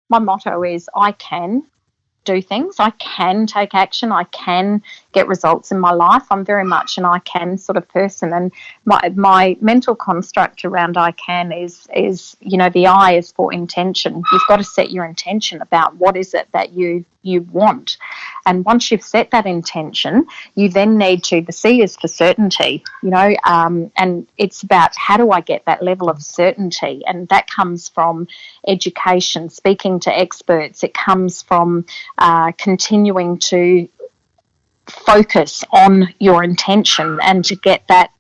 my motto is I can do things. I can take action. I can get results in my life. I'm very much an I can sort of person, and my mental construct around I can is the I is for intention. You've got to set your intention about what is it that you want, and once you've set that intention, you then need to. The C is for certainty, and it's about how do I get that level of certainty, and that comes from education, speaking to experts. It comes from continuing to focus on your intention and to get that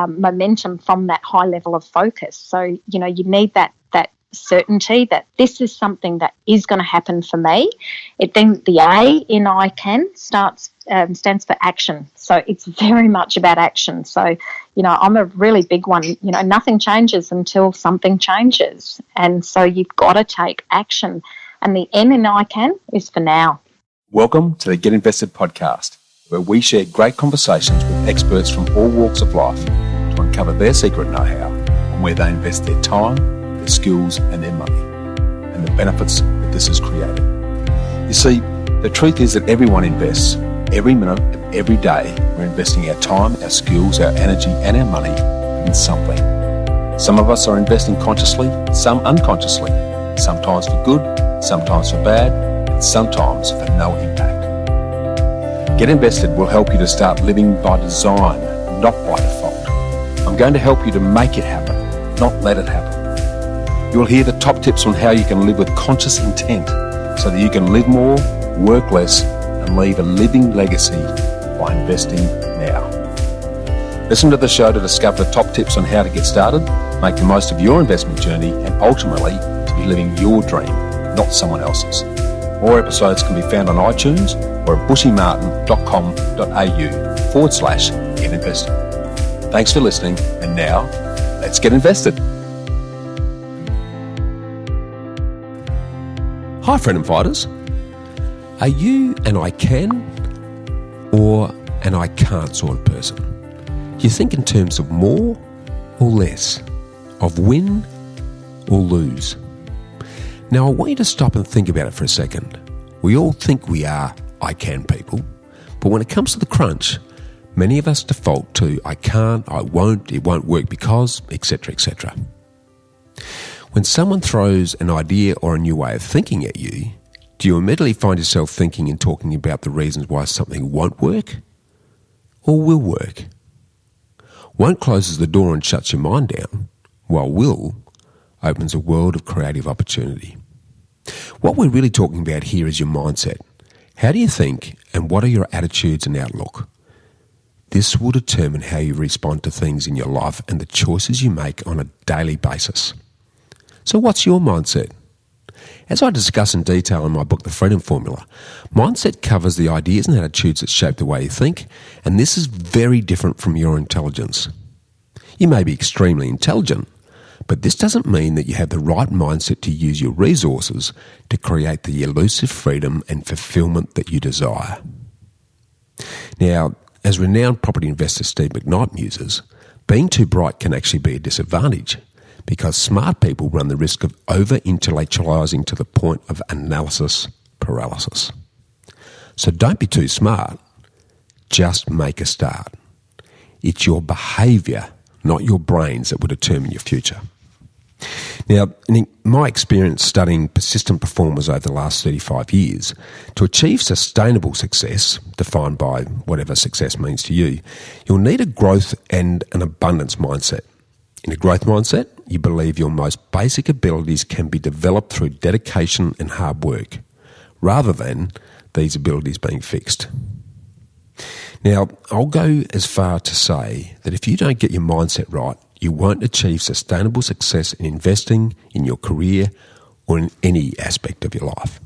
momentum from that high level of focus. So, you need that certainty that this is something that is going to happen for me. Then the A in I can stands for action. So it's very much about action. So, I'm a really big one. Nothing changes until something changes. And so you've got to take action. And the N in I can is for now. Welcome to the Get Invested podcast, where we share great conversations with experts from all walks of life to uncover their secret know-how on where they invest their time, their skills and their money, and the benefits that this has created. You see, the truth is that everyone invests. Every minute of every day, we're investing our time, our skills, our energy and our money in something. Some of us are investing consciously, some unconsciously, sometimes for good, sometimes for bad, and sometimes for no impact. Get Invested will help you to start living by design, not by default. I'm going to help you to make it happen, not let it happen. You'll hear the top tips on how you can live with conscious intent so that you can live more, work less, and leave a living legacy by investing now. Listen to the show to discover the top tips on how to get started, make the most of your investment journey, and ultimately to be living your dream, not someone else's. More episodes can be found on iTunes or at bushymartin.com.au/get invested. Thanks for listening, and now let's get invested. Hi, freedom fighters. Are you an I can or an I can't sort of person? You think in terms of more or less, of win or lose. Now, I want you to stop and think about it for a second. We all think we are I can people, but when it comes to the crunch, many of us default to I can't, I won't, it won't work because, etc., etc. When someone throws an idea or a new way of thinking at you, do you immediately find yourself thinking and talking about the reasons why something won't work or will work? Won't closes the door and shuts your mind down, while will opens a world of creative opportunity. What we're really talking about here is your mindset. How do you think and what are your attitudes and outlook? This will determine how you respond to things in your life and the choices you make on a daily basis. So what's your mindset? As I discuss in detail in my book, The Freedom Formula, mindset covers the ideas and attitudes that shape the way you think, and this is very different from your intelligence. You may be extremely intelligent, but this doesn't mean that you have the right mindset to use your resources to create the elusive freedom and fulfillment that you desire. Now, as renowned property investor Steve McKnight muses, being too bright can actually be a disadvantage, because smart people run the risk of over-intellectualizing to the point of analysis paralysis. So don't be too smart, just make a start. It's your behaviour, not your brains, that will determine your future. Now, in my experience studying persistent performers over the last 35 years, to achieve sustainable success, defined by whatever success means to you, you'll need a growth and an abundance mindset. In a growth mindset, you believe your most basic abilities can be developed through dedication and hard work, rather than these abilities being fixed. Now, I'll go as far to say that if you don't get your mindset right, you won't achieve sustainable success in investing, in your career, or in any aspect of your life.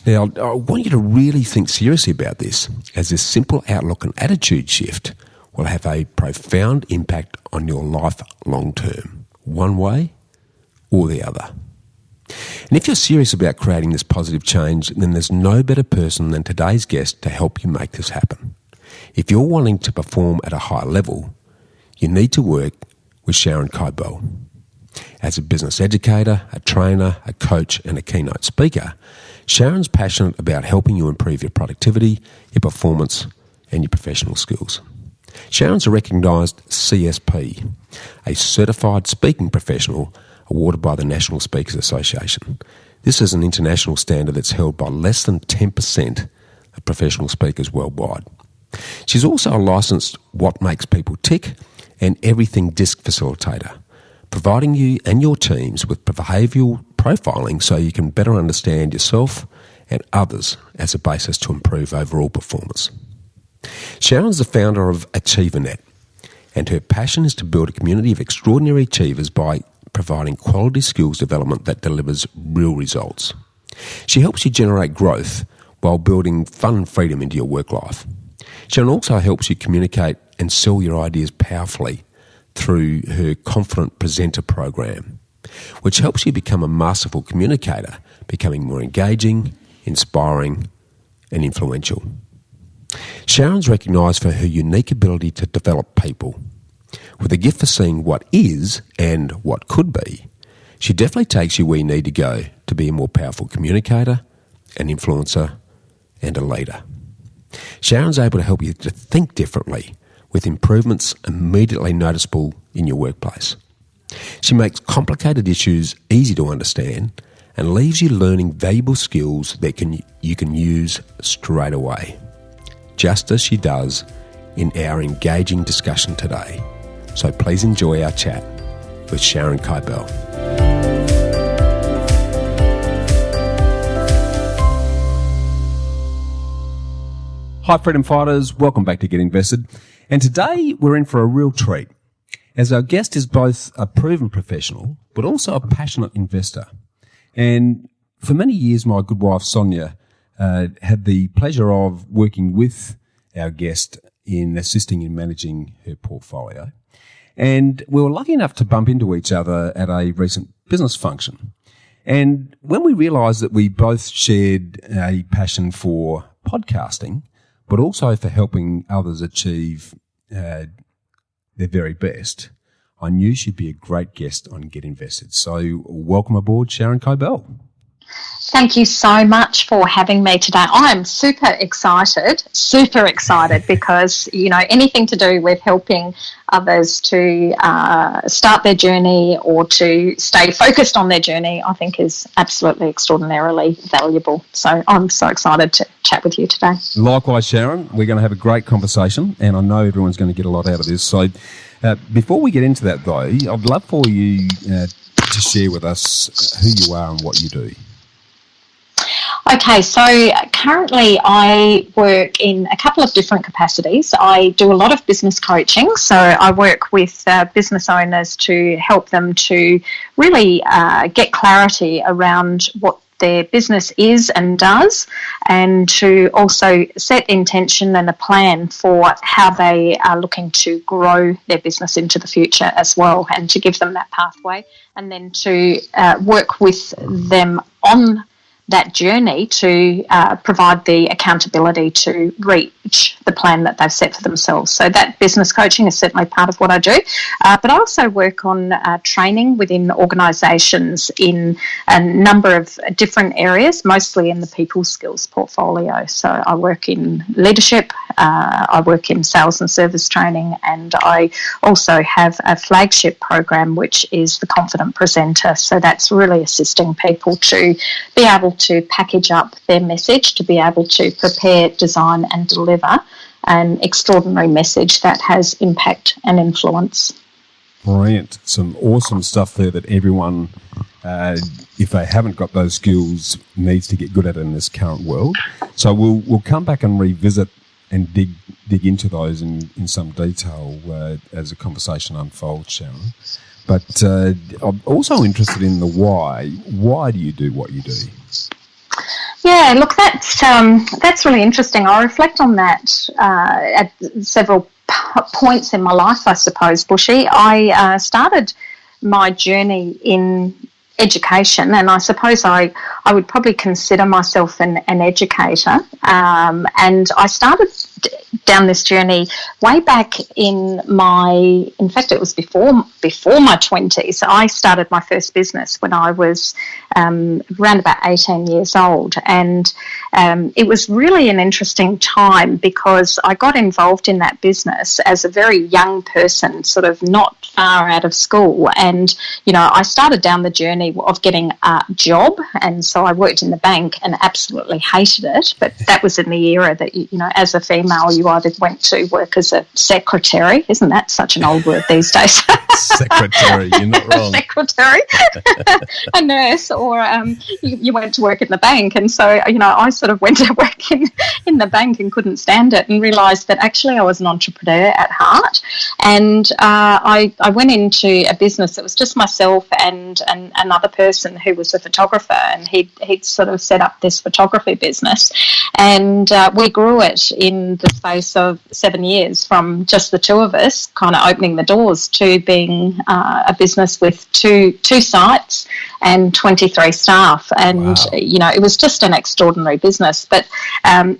Now, I want you to really think seriously about this, as this simple outlook and attitude shift will have a profound impact on your life long term, one way or the other. And if you're serious about creating this positive change, then there's no better person than today's guest to help you make this happen. If you're wanting to perform at a high level, you need to work with Sharon Kaibel. As a business educator, a trainer, a coach and a keynote speaker, Sharon's passionate about helping you improve your productivity, your performance and your professional skills. Sharon's a recognised CSP, a Certified Speaking Professional awarded by the National Speakers Association. This is an international standard that's held by less than 10% of professional speakers worldwide. She's also a licensed What Makes People Tick and Everything DISC facilitator, providing you and your teams with behavioural profiling so you can better understand yourself and others as a basis to improve overall performance. Sharon's the founder of Achievernet, and her passion is to build a community of extraordinary achievers by providing quality skills development that delivers real results. She helps you generate growth while building fun and freedom into your work life. Sharon also helps you communicate and sell your ideas powerfully through her Confident Presenter program, which helps you become a masterful communicator, becoming more engaging, inspiring and influential. Sharon's recognised for her unique ability to develop people. With a gift for seeing what is and what could be, she definitely takes you where you need to go to be a more powerful communicator, an influencer and a leader. Sharon's able to help you to think differently with improvements immediately noticeable in your workplace. She makes complicated issues easy to understand and leaves you learning valuable skills that you can use straight away, just as she does in our engaging discussion today. So please enjoy our chat with Sharon Kaibel. Hi Freedom Fighters, welcome back to Get Invested. And today we're in for a real treat, as our guest is both a proven professional but also a passionate investor. And for many years my good wife Sonia had the pleasure of working with our guest in assisting in managing her portfolio. And we were lucky enough to bump into each other at a recent business function. And when we realised that we both shared a passion for podcasting, but also for helping others achieve their very best, I knew she'd be a great guest on Get Invested. So welcome aboard, Sharon Kaibel. Thank you so much for having me today. I am super excited because, anything to do with helping others to start their journey or to stay focused on their journey, I think is absolutely extraordinarily valuable. So I'm so excited to chat with you today. Likewise, Sharon. We're going to have a great conversation and I know everyone's going to get a lot out of this. So before we get into that, though, I'd love for you to share with us who you are and what you do. Okay, so currently I work in a couple of different capacities. I do a lot of business coaching, so I work with business owners to help them to really get clarity around what their business is and does, and to also set intention and a plan for how they are looking to grow their business into the future as well, and to give them that pathway, and then to work with them on that journey to provide the accountability to reach the plan that they've set for themselves. So that business coaching is certainly part of what I do. But I also work on training within organisations in a number of different areas, mostly in the people skills portfolio. So I work in leadership, I work in sales and service training, and I also have a flagship program which is the Confident Presenter. So that's really assisting people to be able to package up their message, to be able to prepare, design and deliver an extraordinary message that has impact and influence. Brilliant. Some awesome stuff there that everyone, if they haven't got those skills, needs to get good at in this current world. So we'll come back and revisit and dig into those in some detail as the conversation unfolds, Sharon. But I'm also interested in the why. Why do you do what you do? Yeah, look, that's really interesting. I reflect on that at several points in my life, I suppose, Bushy. I started my journey in education, and I suppose I I would probably consider myself an educator. And I started down this journey way back in fact, it was before my 20s. I started my first business when I was around about 18 years old. And it was really an interesting time because I got involved in that business as a very young person, sort of not far out of school. And, I started down the journey of getting a job. And so I worked in the bank and absolutely hated it. But that was in the era that, as a female, you either went to work as a secretary. Isn't that such an old word these days? Secretary, you're not wrong. Secretary, a nurse, or you went to work in the bank. And so, I sort of went to work in the bank and couldn't stand it, and realised that actually I was an entrepreneur at heart. And I went into a business that was just myself and another person who was a photographer, and he'd sort of set up this photography business. And we grew it in the space of 7 years, from just the two of us kind of opening the doors to being a business with two sites and 23 staff. And, wow. It was just an extraordinary business. But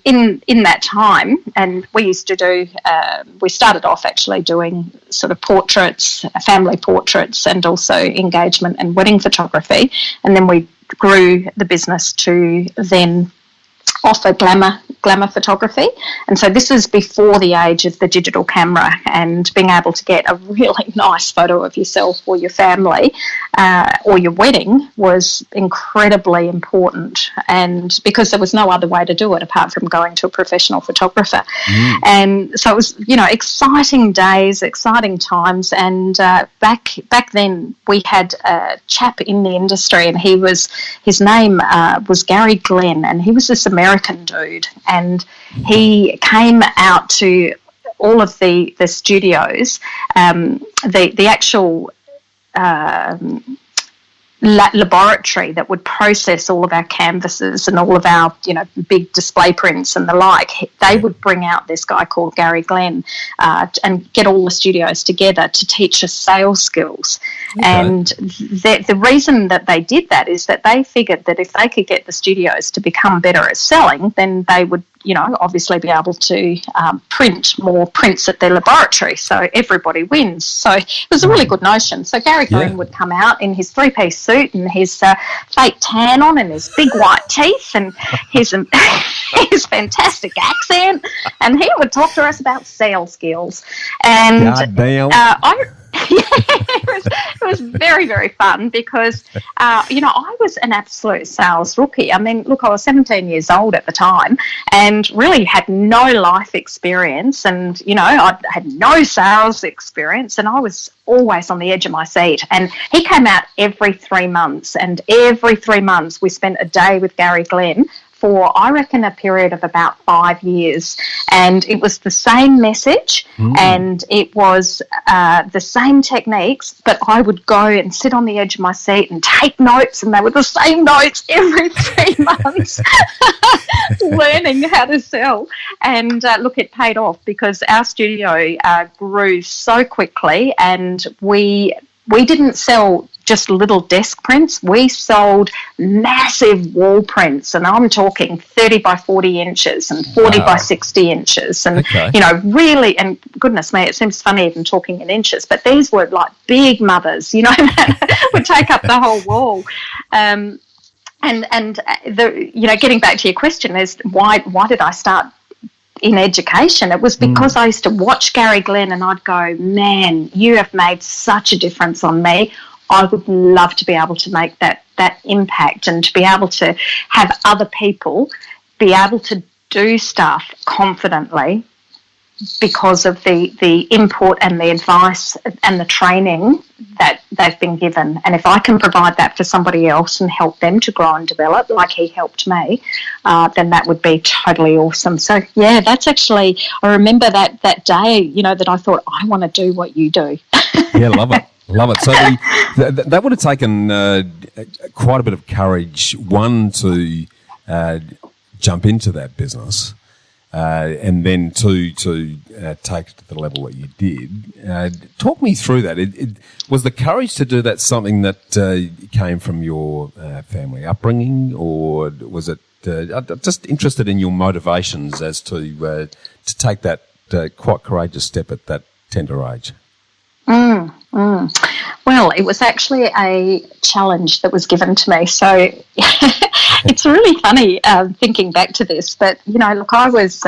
in that time, and we used to do, we started off actually doing sort of portraits, family portraits, and also engagement and wedding photography. And then we grew the business to then offer glamour photography. And so this is before the age of the digital camera, and being able to get a really nice photo of yourself or your family or your wedding was incredibly important, and because there was no other way to do it apart from going to a professional photographer. And so it was exciting days, exciting times. And back then we had a chap in the industry, and his name was Gary Glenn, and he was this American dude, and he came out to all of the studios, the actual laboratory that would process all of our canvases and all of our big display prints and the like. They would bring out this guy called Gary Glenn and get all the studios together to teach us sales skills. Okay. And the reason that they did that is that they figured that if they could get the studios to become better at selling, then they would obviously be able to print more prints at their laboratory, so everybody wins. So it was a really good notion. So Gary Glenn would come out in his three-piece suit and his fake tan on and his big white teeth and his fantastic accent, and he would talk to us about sales skills. And God damn. It was very, very fun because, I was an absolute sales rookie. I mean, look, I was 17 years old at the time and really had no life experience, and, I had no sales experience, and I was always on the edge of my seat. And he came out every 3 months, and every 3 months we spent a day with Gary Glenn for, I reckon, a period of about 5 years. And it was the same message and it was the same techniques, but I would go and sit on the edge of my seat and take notes, and they were the same notes every 3 months, learning how to sell. And look, it paid off because our studio grew so quickly, and we didn't sell just little desk prints. We sold massive wall prints, and I'm talking 30 by 40 inches and 40 by 60 inches. And, really, and goodness me, it seems funny even talking in inches, but these were like big mothers, that would take up the whole wall. And getting back to your question is why did I start in education? It was because I used to watch Gary Glenn and I'd go, man, you have made such a difference on me. I would love to be able to make that impact, and to be able to have other people be able to do stuff confidently because of the input and the advice and the training that they've been given. And if I can provide that for somebody else and help them to grow and develop like he helped me, then that would be totally awesome. So, yeah, that's actually, I remember that day, that I thought, I want to do what you do. Yeah, love it. Love it. So that would have taken quite a bit of courage, one, to jump into that business, and then to take it to the level that you did. Talk me through that. Was the courage to do that something that came from your family upbringing, or was it just interested in your motivations as to take that quite courageous step at that tender age? Well, it was actually a challenge that was given to me. So it's really funny thinking back to this. But, look, I was,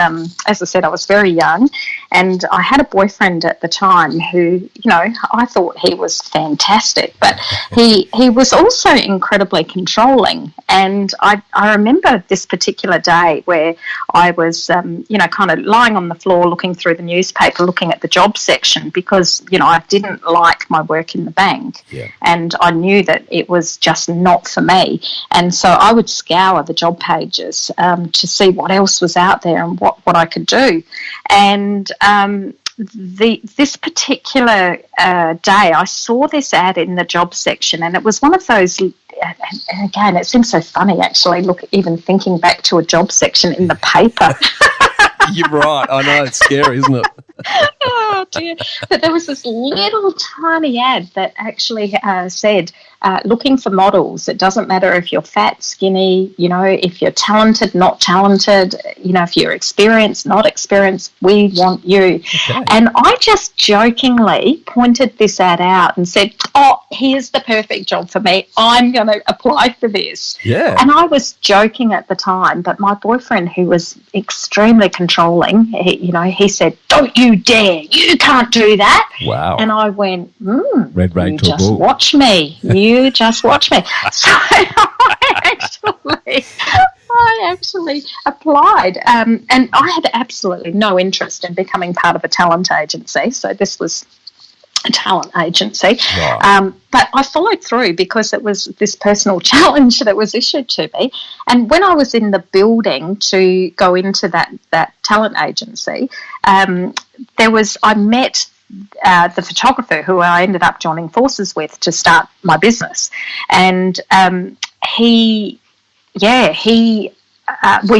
as I said, I was very young, and I had a boyfriend at the time who, I thought he was fantastic, but he was also incredibly controlling. And I remember this particular day where I was, kind of lying on the floor looking through the newspaper, looking at the job section because, I didn't like my work in the bank. Yeah. And I knew that it was just not for me. And so I would scour the job pages to see what else was out there and what I could do. And this particular day, I saw this ad in the job section, and it was one of those. And again, it seems so funny actually. Look, even thinking back to a job section in the paper. You're right. I know, it's scary, isn't it? Oh dear! But there was this little tiny ad that actually said, looking for models. It doesn't matter if you're fat, skinny, if you're talented, not talented, if you're experienced, not experienced, we want you. Okay. And I just jokingly pointed this ad out and said, oh, here's the perfect job for me. I'm going to apply for this. Yeah. And I was joking at the time, but my boyfriend, who was extremely controlling, he said, don't you dare, you can't do that. Wow. And I went, red rag you to a just bull. watch me. You just watch me. So I actually applied, and I had absolutely no interest in becoming part of a talent agency. So this was a talent agency. Right. But I followed through because it was this personal challenge that was issued to me. And when I was in the building to go into that talent agency, I met the photographer who I ended up joining forces with to start my business. And we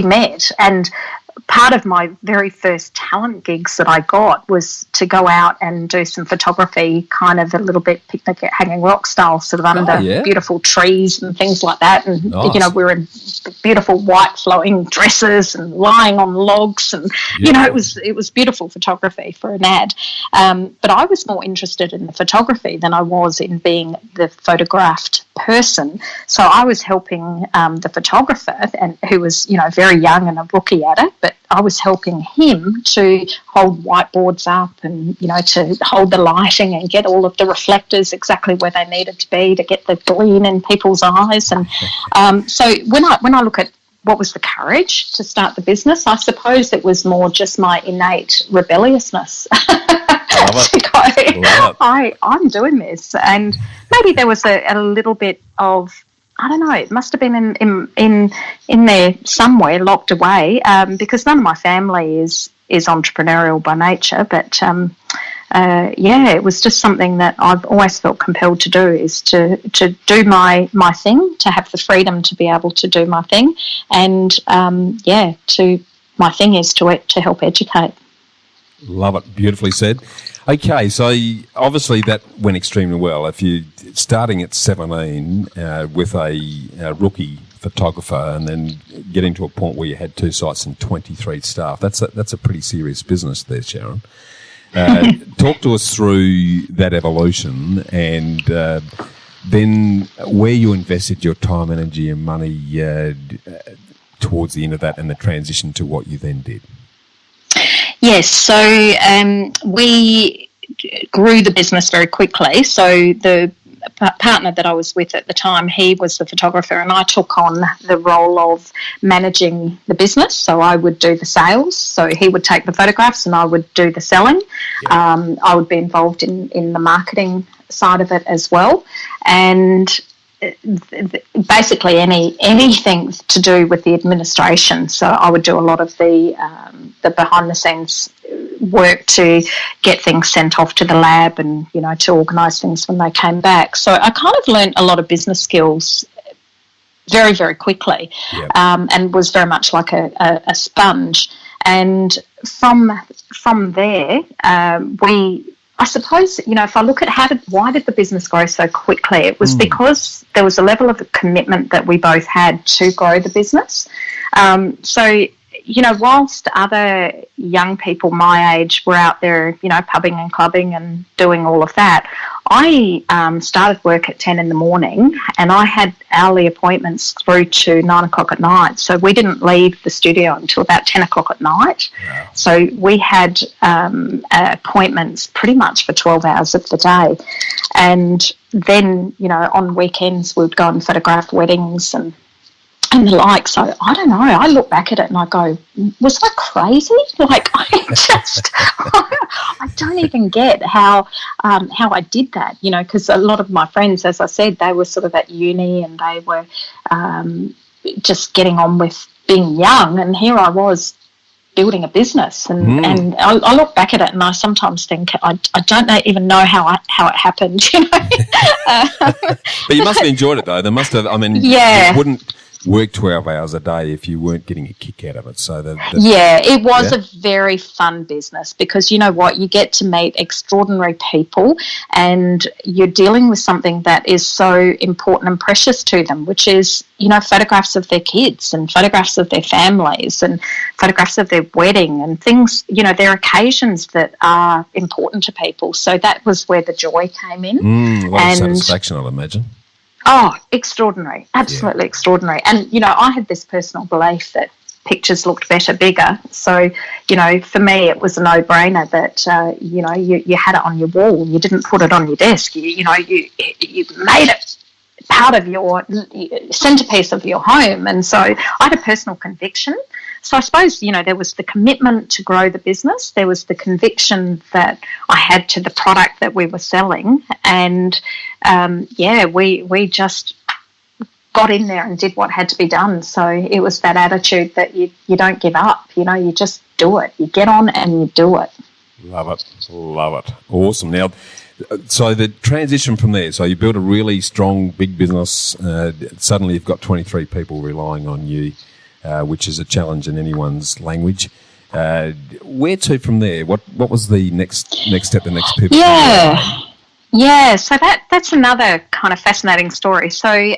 met, and part of my very first talent gigs that I got was to go out and do some photography, kind of a little bit picnic at Hanging Rock style, sort of under beautiful trees and things like that. And, nice. We were in beautiful white flowing dresses and lying on logs. And, it was beautiful photography for an ad. But I was more interested in the photography than I was in being the photographed person. So I was helping the photographer, and who was, very young and a rookie at it, but I was helping him to hold whiteboards up and, to hold the lighting and get all of the reflectors exactly where they needed to be to get the gleam in people's eyes. And so when I look at what was the courage to start the business, I suppose it was more just my innate rebelliousness. I'm doing this. And maybe there was a little bit of, I don't know, it must have been in there somewhere, locked away, because none of my family is entrepreneurial by nature. But it was just something that I've always felt compelled to do, is to do my thing, to have the freedom to be able to do my thing, and my thing is to help educate. Love it. Beautifully said. Okay, so obviously that went extremely well. If you're starting at 17 with a rookie photographer and then getting to a point where you had 2 sites and 23 staff, that's a pretty serious business there, Sharon. Talk to us through that evolution and then where you invested your time, energy and money towards the end of that and the transition to what you then did. Yes, so we grew the business very quickly. So the partner that I was with at the time, he was the photographer, and I took on the role of managing the business. So I would do the sales. So he would take the photographs and I would do the selling. Yeah. I would be involved in the marketing side of it as well. And basically anything to do with the administration. So I would do a lot of the behind the scenes work to get things sent off to the lab and, to organise things when they came back. So I kind of learnt a lot of business skills very, very quickly. Yep. And was very much like a sponge. And from there, I suppose, if I look at why did the business grow so quickly, it was because there was a level of commitment that we both had to grow the business. So, whilst other young people my age were out there, pubbing and clubbing and doing all of that, I started work at 10 in the morning, and I had hourly appointments through to 9 o'clock at night. So we didn't leave the studio until about 10 o'clock at night. Wow. So we had appointments pretty much for 12 hours of the day. And then, on weekends we'd go and photograph weddings and the like. So I don't know, I look back at it and I go, was I crazy? Like, I don't even get how I did that, because a lot of my friends, as I said, they were sort of at uni and they were just getting on with being young, and here I was building a business, and I look back at it and I sometimes think I don't even know how it happened, But you must have enjoyed it though. There must have, yeah. You wouldn't work 12 hours a day if you weren't getting a kick out of it. So it was a very fun business, because you know what, you get to meet extraordinary people and you're dealing with something that is so important and precious to them, which is, photographs of their kids and photographs of their families and photographs of their wedding and things, their occasions that are important to people. So that was where the joy came in. A lot of satisfaction, I'd imagine. Oh, extraordinary. Absolutely extraordinary. And, I had this personal belief that pictures looked better, bigger. So, for me, it was a no-brainer that, you had it on your wall. You didn't put it on your desk. You made it part of your centerpiece of your home. And so I had a personal conviction. So I suppose, there was the commitment to grow the business. There was the conviction that I had to the product that we were selling. And, we just got in there and did what had to be done. So it was that attitude that you don't give up. You just do it. You get on and you do it. Love it. Awesome. Now, so the transition from there, so you built a really strong, big business. Suddenly you've got 23 people relying on you. Which is a challenge in anyone's language. Where to from there? What was the next step, the next pivot? Yeah. So that's another kind of fascinating story. So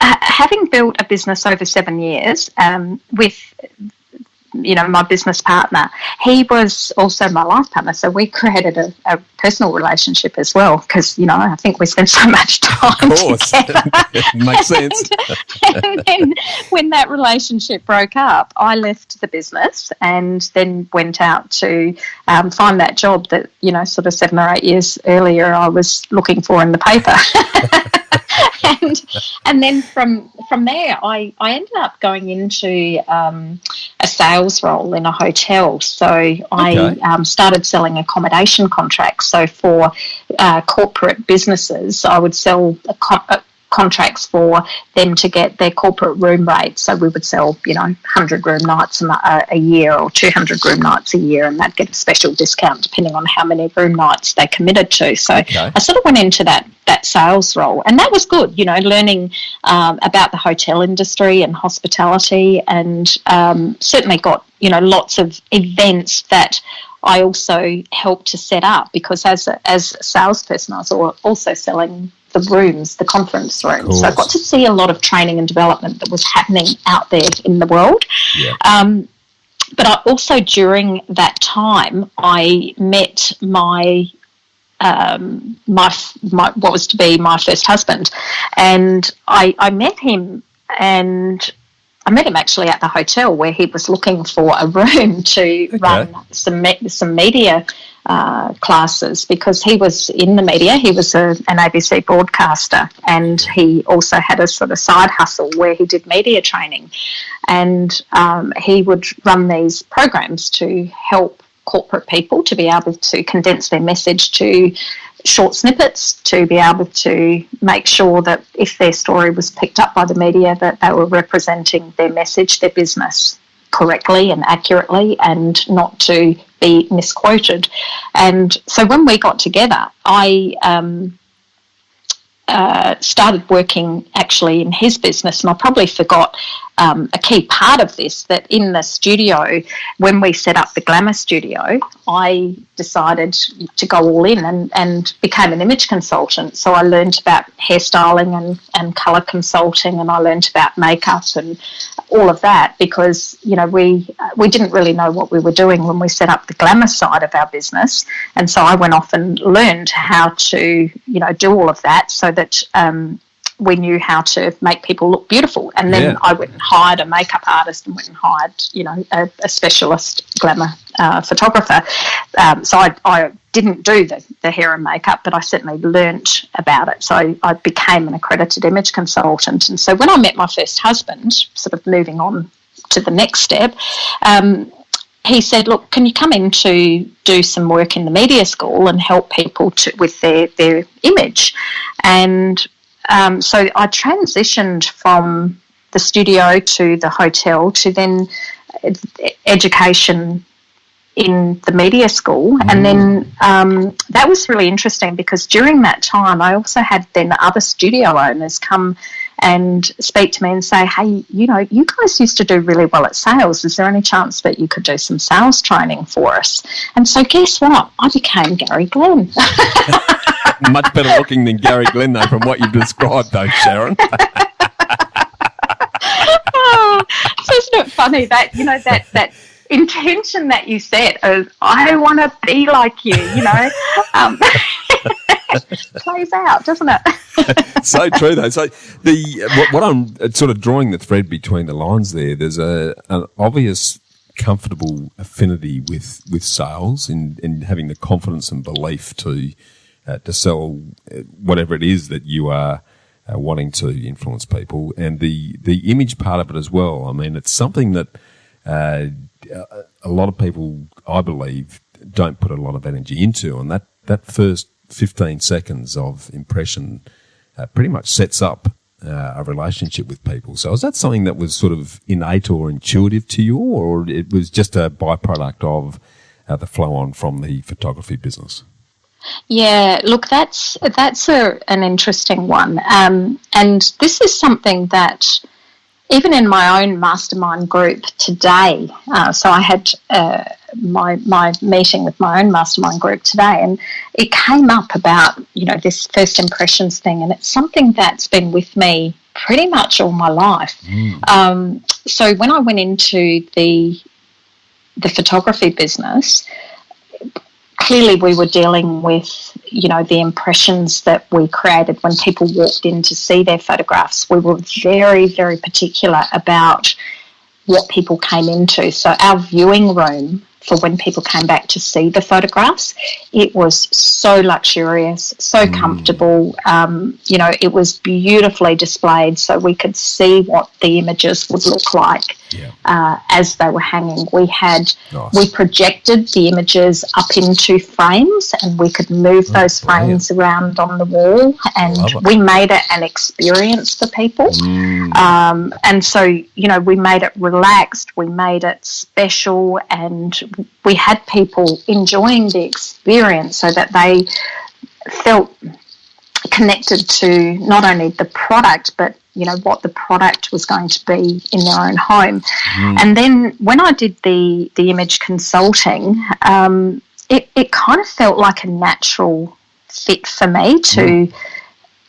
having built a business over 7 years with my business partner, he was also my life partner. So we created a personal relationship as well, because, I think we spent so much time together. Makes sense. And then when that relationship broke up, I left the business and then went out to find that job that, sort of 7 or 8 years earlier I was looking for in the paper. And then from there, I ended up going into a sales role in a hotel. So I started selling accommodation contracts. So for corporate businesses, I would sell contracts for them to get their corporate room rates. So we would sell, 100 room nights a year or 200 room nights a year, and they'd get a special discount depending on how many room nights they committed to. So I sort of went into that sales role, and that was good, learning about the hotel industry and hospitality, and certainly got, lots of events that I also helped to set up, because as a salesperson, I was also selling the rooms, the conference rooms. So I got to see a lot of training and development that was happening out there in the world. Yeah. But I also, during that time, I met my what was to be my first husband, and I met him, and I met him actually at the hotel where he was looking for a room to run some media classes, because he was in the media. He was an ABC broadcaster, and he also had a sort of side hustle where he did media training, and he would run these programs to help corporate people to be able to condense their message to short snippets, to be able to make sure that if their story was picked up by the media, that they were representing their message, their business correctly and accurately, and not to be misquoted. And so when we got together, I started working actually in his business, and I probably forgot a key part of this, that in the studio, when we set up the Glamour Studio, I decided to go all in and became an image consultant. So I learned about hairstyling and colour consulting, and I learned about makeup and all of that, because, you know, we didn't really know what we were doing when we set up the Glamour side of our business. And so I went off and learned how to, you know, do all of that, so that we knew how to make people look beautiful. And then I went and hired a makeup artist, and went and hired, you know, a specialist glamour photographer. So I didn't do the hair and makeup, but I certainly learnt about it. So I became an accredited image consultant. And so when I met my first husband, sort of moving on to the next step, he said, look, can you come in to do some work in the media school and help people with their image? And so I transitioned from the studio to the hotel to then education in the media school. And then that was really interesting, because during that time I also had then other studio owners come and speak to me and say, hey, you know, you guys used to do really well at sales. Is there any chance that you could do some sales training for us? And so guess what? I became Gary Glenn. Much better looking than Gary Glenn, though, from what you've described, though, Sharon. So isn't it funny that, you know, that intention that you set of, I want to be like you, you know, plays out, doesn't it? So true, though. So what I'm sort of drawing the thread between the lines there, there's an obvious comfortable affinity with sales and having the confidence and belief to sell whatever it is that you are wanting to influence people, and the image part of it as well. I mean, it's something that a lot of people, I believe, don't put a lot of energy into, and that first 15 seconds of impression pretty much sets up a relationship with people. So is that something that was sort of innate or intuitive to you, or it was just a byproduct of the flow on from the photography business? Yeah, look, that's an interesting one. And this is something that even in my own mastermind group today, so I had my meeting with my own mastermind group today, and it came up about, you know, this first impressions thing, and it's something that's been with me pretty much all my life. So when I went into the photography business, clearly we were dealing with, you know, the impressions that we created when people walked in to see their photographs. We were very, very particular about what people came into. So our viewing room for when people came back to see the photographs, it was so luxurious, so comfortable. You know, it was beautifully displayed, so we could see what the images would look like as they were hanging. We projected the images up into frames, and we could move those frames around on the wall, and we made it an experience for people. And so, you know, we made it relaxed, we made it special, and we had people enjoying the experience so that they felt connected to not only the product, but, you know, what the product was going to be in their own home. And then when I did the image consulting, it kind of felt like a natural fit for me to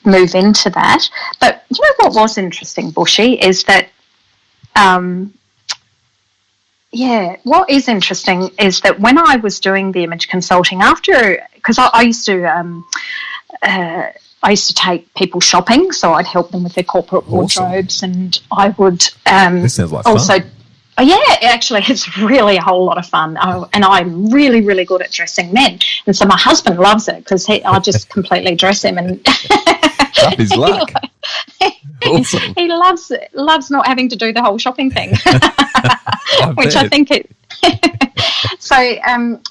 move into that. But you know what was interesting, Bushy, is that what is interesting is that when I was doing the image consulting, because I used to take people shopping, so I'd help them with their corporate wardrobes, and I would this sounds like also fun. Yeah, actually, it's really a whole lot of fun. And I'm really, really good at dressing men. And so my husband loves it, because I just completely dress him. And up his luck. Awesome. He loves not having to do the whole shopping thing, which I think it. So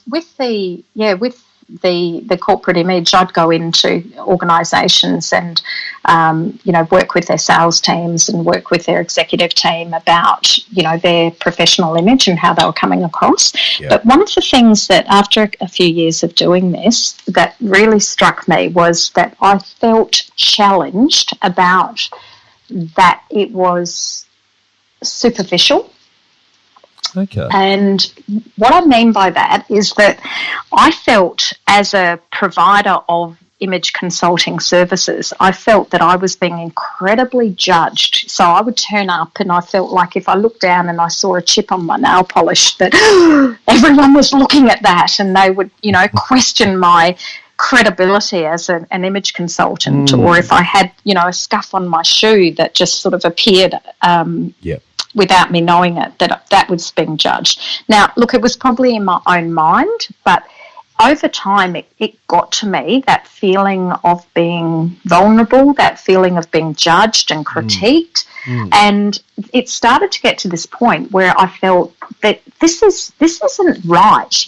with the corporate image, I'd go into organisations and, work with their sales teams and work with their executive team about, their professional image and how they were coming across. Yep. But one of the things that after a few years of doing this that really struck me was that I felt challenged about that it was superficial. Okay. And what I mean by that is that I felt as a provider of image consulting services, I felt that I was being incredibly judged. So I would turn up and I felt like if I looked down and I saw a chip on my nail polish, that everyone was looking at that and they would, question my credibility as an image consultant, or if I had, a scuff on my shoe that just sort of appeared without me knowing it, that was being judged. Now, look, it was probably in my own mind, but over time it got to me, that feeling of being vulnerable, that feeling of being judged and critiqued, and it started to get to this point where I felt that this isn't right,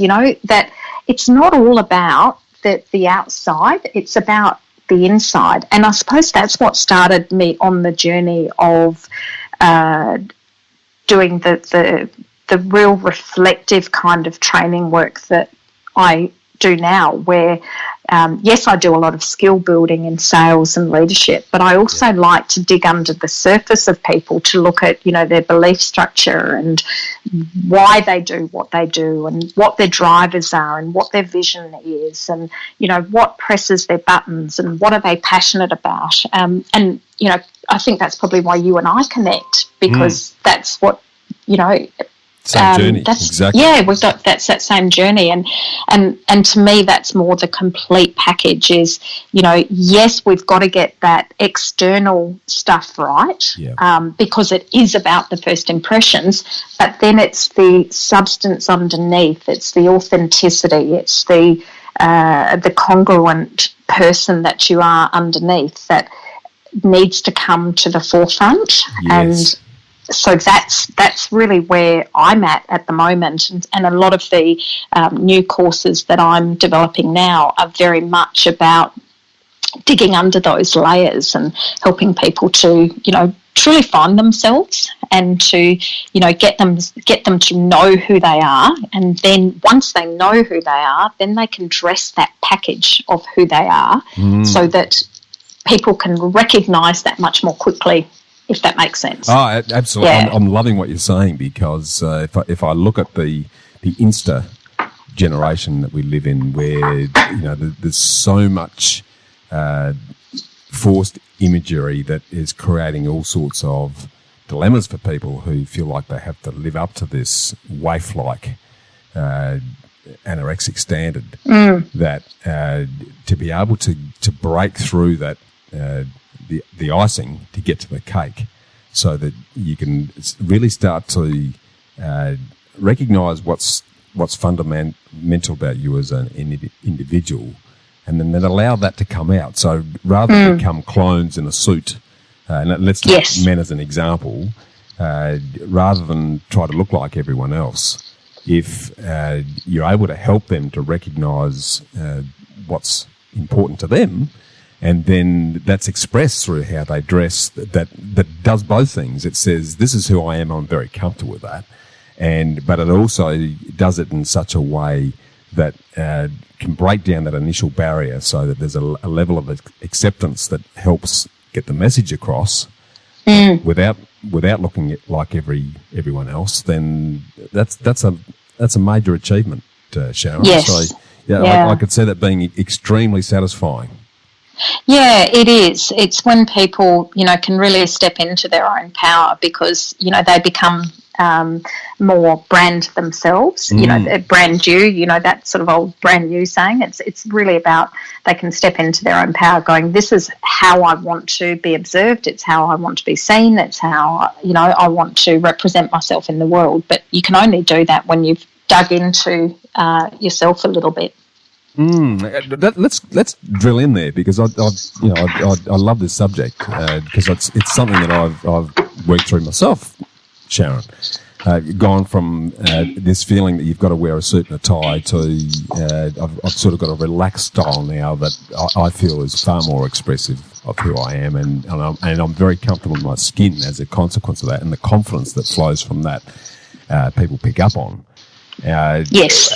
that it's not all about the outside, it's about the inside. And I suppose that's what started me on the journey of doing the real reflective kind of training work that I do now, where yes, I do a lot of skill building in sales and leadership, but I also like to dig under the surface of people to look at, their belief structure and why they do what they do and what their drivers are and what their vision is and, what presses their buttons and what are they passionate about. And, I think that's probably why you and I connect, because that's what, same journey, exactly. Yeah, we've got that same journey, and to me, that's more the complete package. Is yes, we've got to get that external stuff right, because it is about the first impressions, but then it's the substance underneath, it's the authenticity, it's the congruent person that you are underneath that needs to come to the forefront. Yes. And so that's really where I'm at the moment, and a lot of the new courses that I'm developing now are very much about digging under those layers and helping people to truly find themselves and to get them to know who they are, and then once they know who they are, then they can dress that package of who they are so that people can recognise that much more quickly, if that makes sense. Oh, absolutely. Yeah. I'm loving what you're saying, because if I look at the Insta generation that we live in, where there's so much forced imagery that is creating all sorts of dilemmas for people who feel like they have to live up to this waif-like anorexic standard, that to be able to break through that the icing to get to the cake, so that you can really start to recognise what's fundamental about you as an individual, and then allow that to come out. So rather than become clones in a suit, and let's take men as an example, rather than try to look like everyone else, if you're able to help them to recognise what's important to them, and then that's expressed through how they dress, that does both things. It says, this is who I am, I'm very comfortable with that. But it also does it in such a way that can break down that initial barrier, so that there's a level of acceptance that helps get the message across without looking like everyone else. Then that's a major achievement, Sharon. Yes. So I could see that being extremely satisfying. Yeah, it is. It's when people, can really step into their own power, because, they become more brand themselves, brand you, that sort of old brand you saying. It's really about they can step into their own power going, this is how I want to be observed, it's how I want to be seen, it's how, I want to represent myself in the world. But you can only do that when you've dug into yourself a little bit. Let's drill in there, because I love this subject, because it's something that I've worked through myself, Sharon. gone from this feeling that you've got to wear a suit and a tie to I've sort of got a relaxed style now that I feel is far more expressive of who I am, and I'm very comfortable in my skin as a consequence of that, and the confidence that flows from that people pick up on. Yes.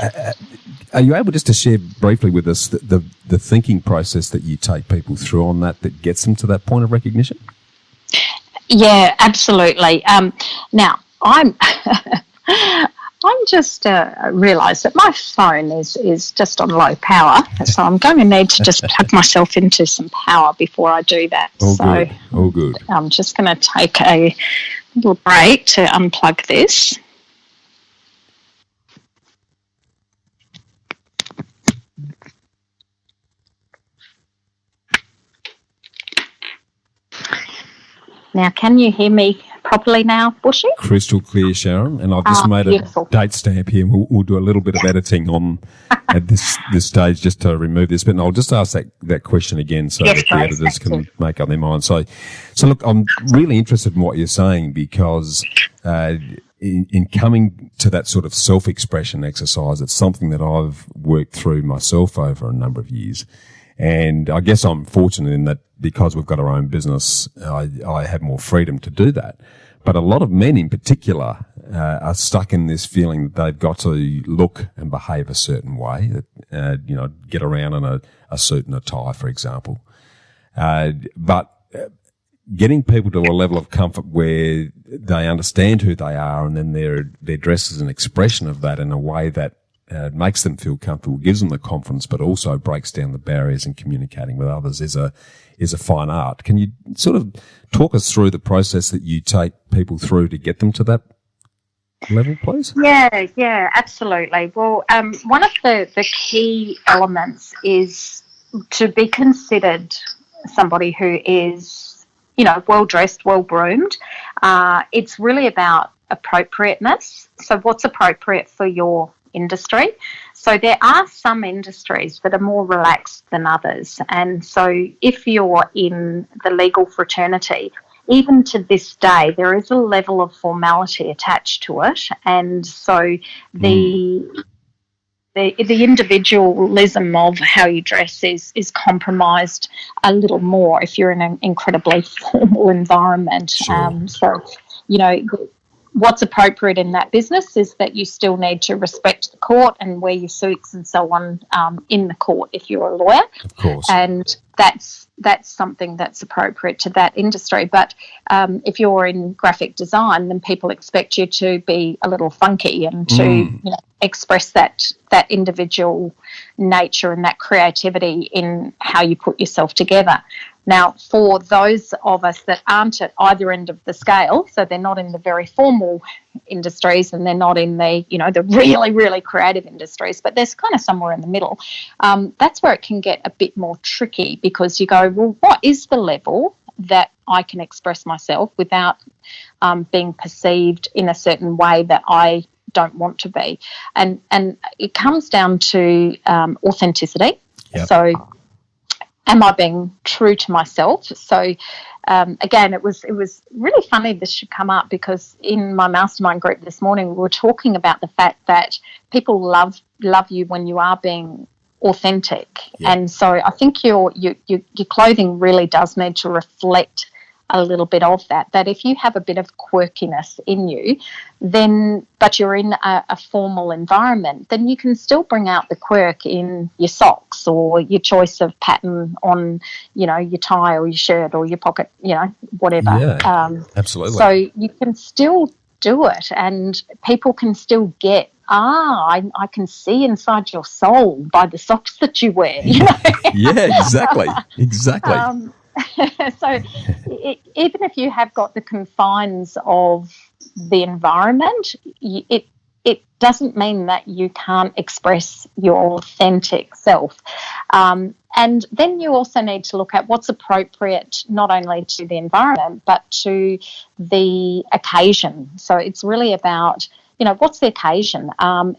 Are you able just to share briefly with us the thinking process that you take people through on that gets them to that point of recognition? Yeah, absolutely. Now, I'm just realised that my phone is just on low power, so I'm going to need to just plug myself into some power before I do that. All good. I'm just going to take a little break to unplug this. Now, can you hear me properly now, Bushy? Crystal clear, Sharon. And I've just made beautiful. A date stamp here. We'll do a little bit of editing on at this stage just to remove this. But I'll just ask that question again so that the editors can make up their minds. So look, I'm really interested in what you're saying because in coming to that sort of self-expression exercise, it's something that I've worked through myself over a number of years. And I guess I'm fortunate in that because we've got our own business, I have more freedom to do that. But a lot of men in particular are stuck in this feeling that they've got to look and behave a certain way, get around in a suit and a tie, for example. But getting people to a level of comfort where they understand who they are and then their dress is an expression of that in a way that makes them feel comfortable, gives them the confidence, but also breaks down the barriers in communicating with others is a fine art. Can you sort of talk us through the process that you take people through to get them to that level, please? Yeah, absolutely. Well, one of the key elements is to be considered somebody who is, well-dressed, well-groomed. It's really about appropriateness. So what's appropriate for your industry. So there are some industries that are more relaxed than others. And so if you're in the legal fraternity, even to this day, there is a level of formality attached to it. And so the individualism of how you dress is compromised a little more if you're in an incredibly formal environment. Sure. What's appropriate in that business is that you still need to respect the court and wear your suits and so on in the court if you're a lawyer. Of course. And that's something that's appropriate to that industry. But if you're in graphic design, then people expect you to be a little funky and to express that individual nature and that creativity in how you put yourself together. Now, for those of us that aren't at either end of the scale, so they're not in the very formal industries and they're not in the, the really, really creative industries, but there's kind of somewhere in the middle, that's where it can get a bit more tricky because you go, well, what is the level that I can express myself without being perceived in a certain way that I don't want to be? And it comes down to authenticity. Yep. So am I being true to myself? So, again, it was really funny this should come up because in my mastermind group this morning, we were talking about the fact that people love you when you are being authentic. Yeah. And so I think your clothing really does need to reflect a little bit of that if you have a bit of quirkiness in you, then but you're in a formal environment, then you can still bring out the quirk in your socks or your choice of pattern on, your tie or your shirt or your pocket, whatever. Yeah, absolutely. So you can still do it and people can still get, I can see inside your soul by the socks that you wear. Yeah, exactly. So even if you have got the confines of the environment, it doesn't mean that you can't express your authentic self. And then you also need to look at what's appropriate not only to the environment but to the occasion. So it's really about, what's the occasion?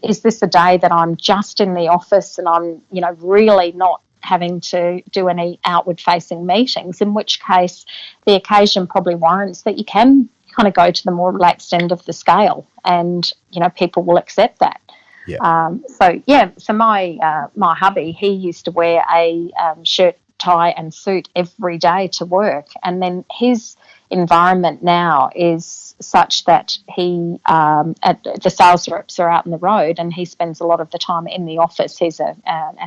Is this a day that I'm just in the office and I'm, really not having to do any outward facing meetings, in which case the occasion probably warrants that you can kind of go to the more relaxed end of the scale, and people will accept that. Yeah. So my hubby, he used to wear a shirt, tie and suit every day to work, and then his environment now is such that he the sales reps are out on the road, and he spends a lot of the time in the office. He's an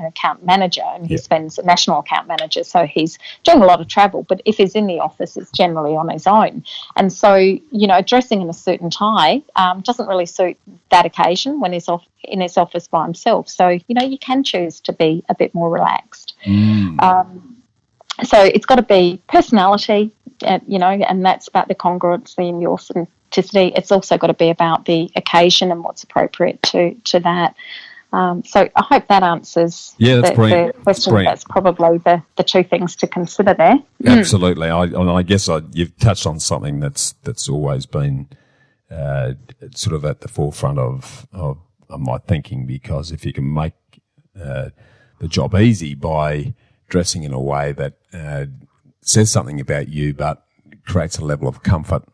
account manager, and he spends a national account manager, so he's doing a lot of travel, but if he's in the office, it's generally on his own. And so dressing in a suit and tie doesn't really suit that occasion when he's off in his office by himself. So you can choose to be a bit more relaxed. So it's got to be personality, and that's about the congruency and the authenticity. It's also got to be about the occasion and what's appropriate to that. So I hope that answers the question. That's probably the two things to consider there. Absolutely. I guess you've touched on something that's always been sort of at the forefront of my thinking, because if you can make the job easy by dressing in a way that says something about you but creates a level of comfort,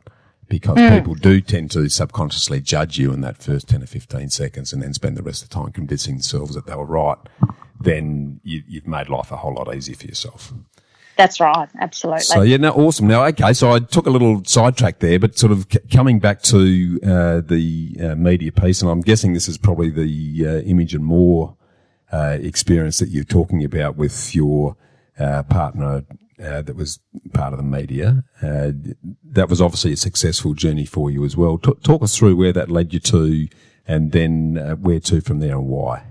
because people do tend to subconsciously judge you in that first 10 or 15 seconds and then spend the rest of the time convincing themselves that they were right, then you've made life a whole lot easier for yourself. That's right, absolutely. So, awesome. Now, okay, so I took a little sidetrack there, but sort of coming back to the media piece, and I'm guessing this is probably the Image and More experience that you're talking about with your partner that was part of the media. That was obviously a successful journey for you as well. Talk us through where that led you to, and then where to from there and why.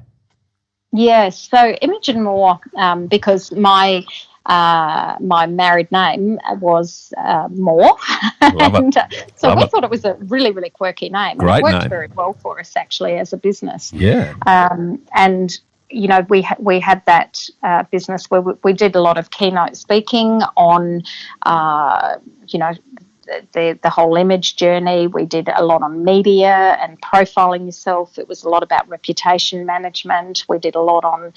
Yes, so Image and More, because my married name was Moore. And so we thought it was a really, really quirky name. Great and it worked name. very well for us, actually, as a business. Yeah. And, we had that business where we did a lot of keynote speaking on, the whole image journey. We did a lot on media and profiling yourself. It was a lot about reputation management. We did a lot on,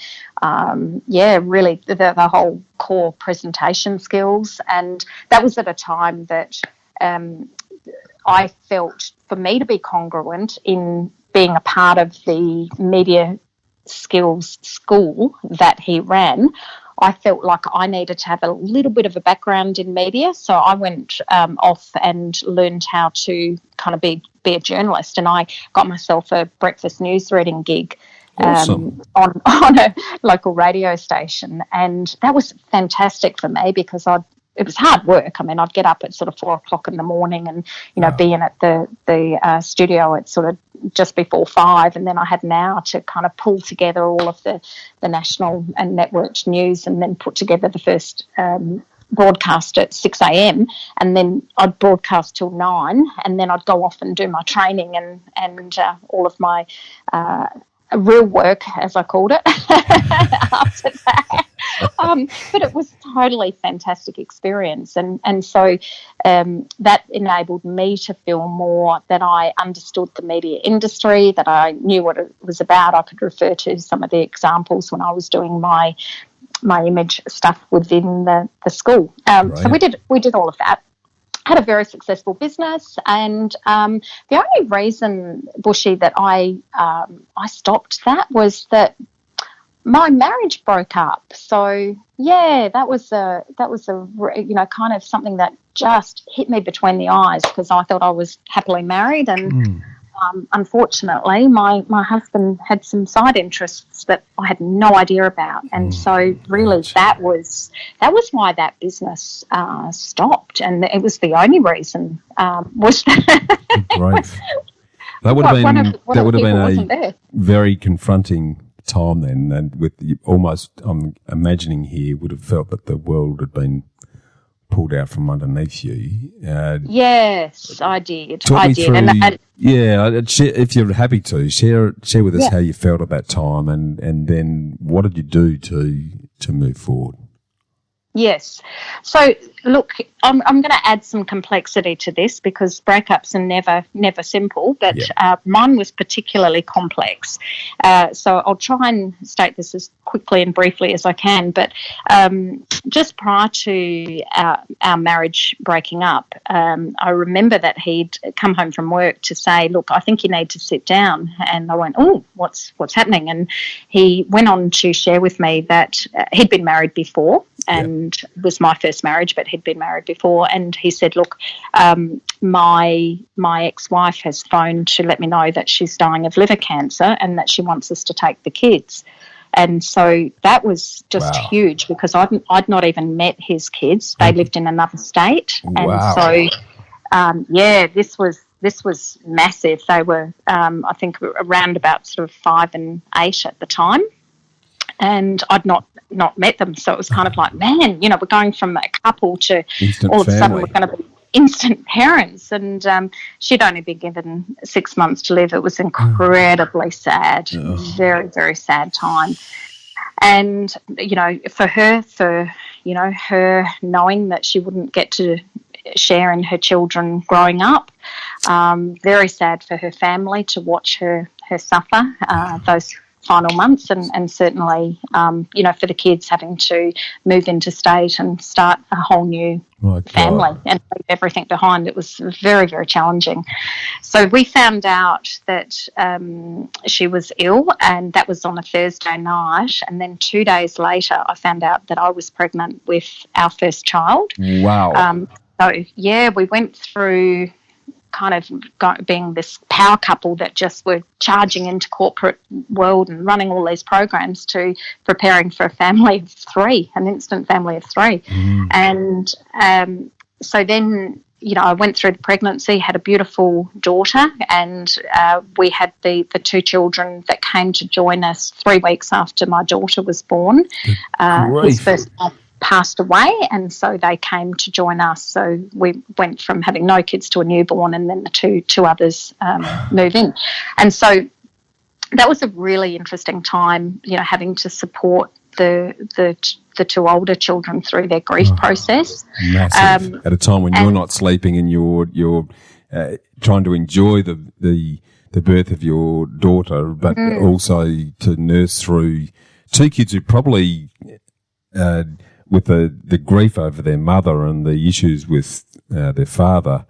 really the whole core presentation skills. And that was at a time that I felt, for me to be congruent in being a part of the media skills school that he ran, I felt like I needed to have a little bit of a background in media. So I went off and learned how to kind of be a journalist, and I got myself a breakfast news reading gig Awesome. on a local radio station. And that was fantastic for me, because it was hard work. I mean, I'd get up at sort of 4 o'clock in the morning and, be in at the studio at sort of just before 5. And then I had an hour to kind of pull together all of the national and networked news, and then put together the first broadcast at 6 a.m. And then I'd broadcast till 9, and then I'd go off and do my training and all of my real work, as I called it, after that. But it was totally fantastic experience, and so that enabled me to feel more that I understood the media industry, that I knew what it was about. I could refer to some of the examples when I was doing my image stuff within the school. Right. So we did all of that. Had a very successful business, and the only reason, Bushy, that I stopped that was that my marriage broke up. So that was a kind of something that just hit me between the eyes, because I thought I was happily married, and unfortunately my husband had some side interests that I had no idea about, and so really that was why that business stopped, and it was the only reason was Great. That would have been a very confronting time then, and with almost, I'm imagining here, would have felt that the world had been pulled out from underneath you. Yes, I did. Talk me through, if you're happy to share with us how you felt at that time, and then what did you do to move forward? Yes. So, look, I'm going to add some complexity to this because breakups are never simple, but mine was particularly complex. So I'll try and state this as quickly and briefly as I can, but just prior to our marriage breaking up, I remember that he'd come home from work to say, look, I think you need to sit down. And I went, oh, what's happening? And he went on to share with me that he'd been married before, and it was my first marriage, but he'd been married before. And he said, look, my ex-wife has phoned to let me know that she's dying of liver cancer and that she wants us to take the kids. And so that was just huge because I'd not even met his kids. They lived in another state. Wow. And so, this was massive. They were, I think, around about sort of 5 and 8 at the time. And I'd not met them. So it was kind of like, man, we're going from a couple to instant all of a sudden family. we're going to be instant parents. And she'd only been given 6 months to live. It was incredibly sad, very, very sad time. And, for her, her knowing that she wouldn't get to share in her children growing up, very sad for her family to watch her suffer those final months, and certainly, for the kids having to move interstate and start a whole new family and leave everything behind. It was very, very challenging. So we found out that she was ill, and that was on a Thursday night. And then 2 days later, I found out that I was pregnant with our first child. Wow. We went through kind of being this power couple that just were charging into corporate world and running all these programs to preparing for a family of 3, an instant family of 3. And so then, I went through the pregnancy, had a beautiful daughter, and we had the 2 children that came to join us 3 weeks after my daughter was born. His first wife passed away, and so they came to join us. So we went from having no kids to a newborn, and then the two others move in. And so that was a really interesting time, having to support the 2 older children through their grief process. Massive. At a time when you're not sleeping and you're trying to enjoy the birth of your daughter, but also to nurse through 2 kids who probably with the grief over their mother and the issues with their father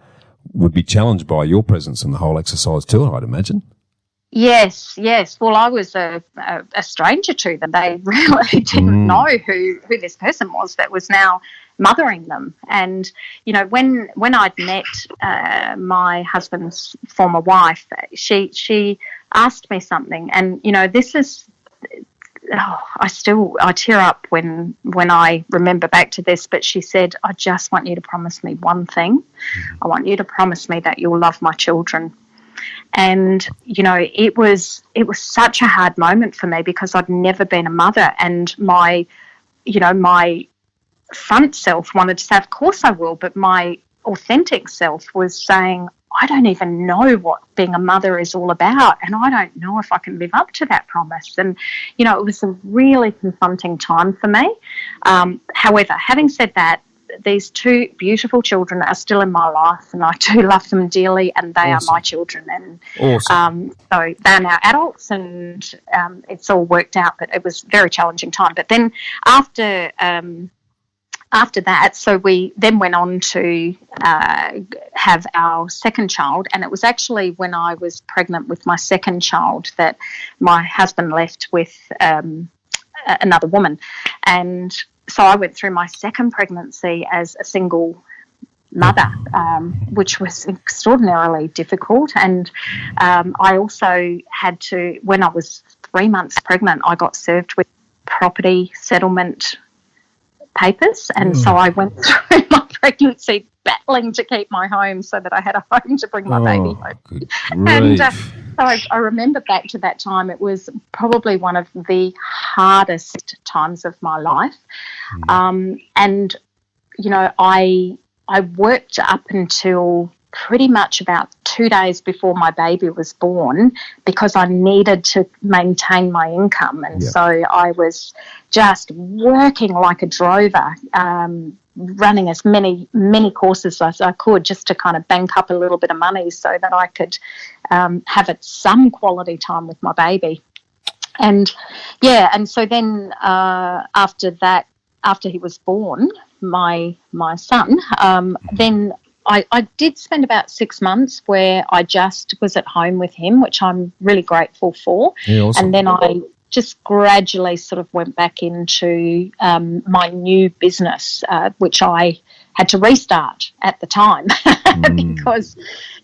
would be challenged by your presence in the whole exercise too, I'd imagine. Yes. Well, I was a stranger to them. They really didn't know who this person was that was now mothering them. And, when I'd met my husband's former wife, she asked me something. And, this is... I tear up when I remember back to this, but she said, I just want you to promise me one thing. I want you to promise me that you'll love my children. And, it was such a hard moment for me because I'd never been a mother, and my front self wanted to say, of course I will, but my authentic self was saying, I don't even know what being a mother is all about, and I don't know if I can live up to that promise. And, it was a really confronting time for me. However, having said that, these 2 beautiful children are still in my life, and I do love them dearly, and they are my children. And so they're now adults, and it's all worked out, but it was a very challenging time. But then after that, so we then went on to have our second child, and it was actually when I was pregnant with my second child that my husband left with another woman. And so I went through my second pregnancy as a single mother, which was extraordinarily difficult. And I also had to, when I was 3 months pregnant, I got served with property settlement papers, and so I went through my pregnancy battling to keep my home so that I had a home to bring my baby home. And so I remember back to that time, it was probably one of the hardest times of my life. And I worked up until pretty much about 2 days before my baby was born, because I needed to maintain my income. And so I was just working like a drover, running as many courses as I could, just to kind of bank up a little bit of money so that I could have some quality time with my baby. And so then after that, after he was born, my son, then I did spend about 6 months where I just was at home with him, which I'm really grateful for. Yeah, awesome. And then I just gradually sort of went back into my new business, which I had to restart at the time because,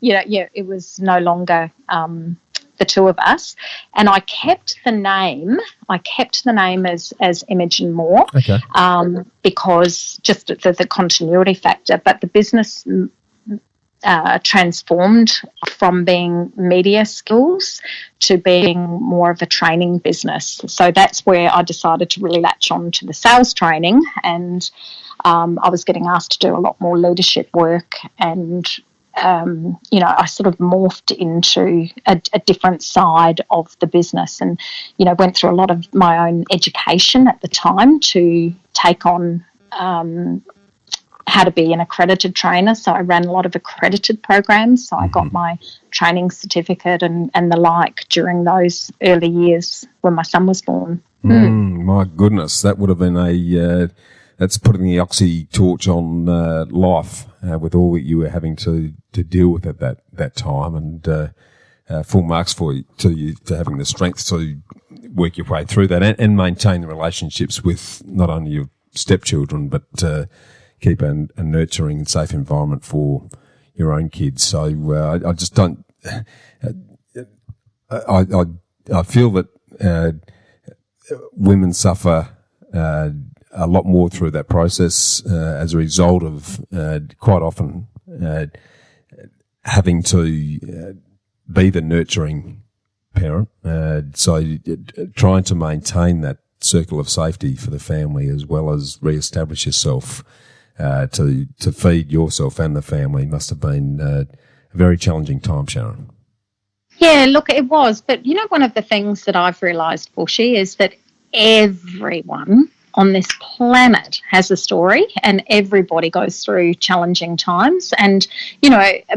it was no longer the two of us. And I kept the name as Image and More, because just the continuity factor. But the business transformed from being media skills to being more of a training business. So that's where I decided to really latch on to the sales training, and I was getting asked to do a lot more leadership work, and I sort of morphed into a different side of the business, and went through a lot of my own education at the time to take on how to be an accredited trainer. So I ran a lot of accredited programs. So I got my training certificate and the like during those early years when my son was born. My goodness, that would have been that's putting the oxy torch on life with all that you were having to deal with at that time, and full marks for you for having the strength to work your way through that and maintain the relationships with not only your stepchildren, but keep a nurturing and safe environment for your own kids. So I just don't. I feel that women suffer a lot more through that process as a result of quite often having to be the nurturing parent. So trying to maintain that circle of safety for the family, as well as re-establish yourself to feed yourself and the family, must have been a very challenging time, Sharon. Yeah, look, it was. But, one of the things that I've realised, Bushy, is that everyone on this planet has a story, and everybody goes through challenging times. And,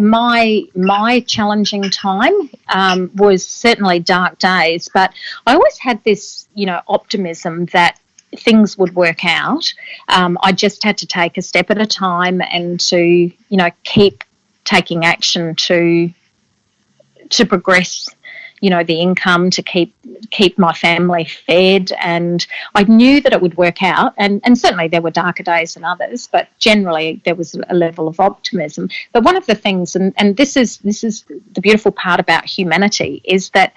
my challenging time was certainly dark days, but I always had this, optimism that things would work out. I just had to take a step at a time and to, keep taking action to progress, the income, to keep my family fed. And I knew that it would work out. And certainly there were darker days than others, but generally there was a level of optimism. But one of the things, and this is the beautiful part about humanity, is that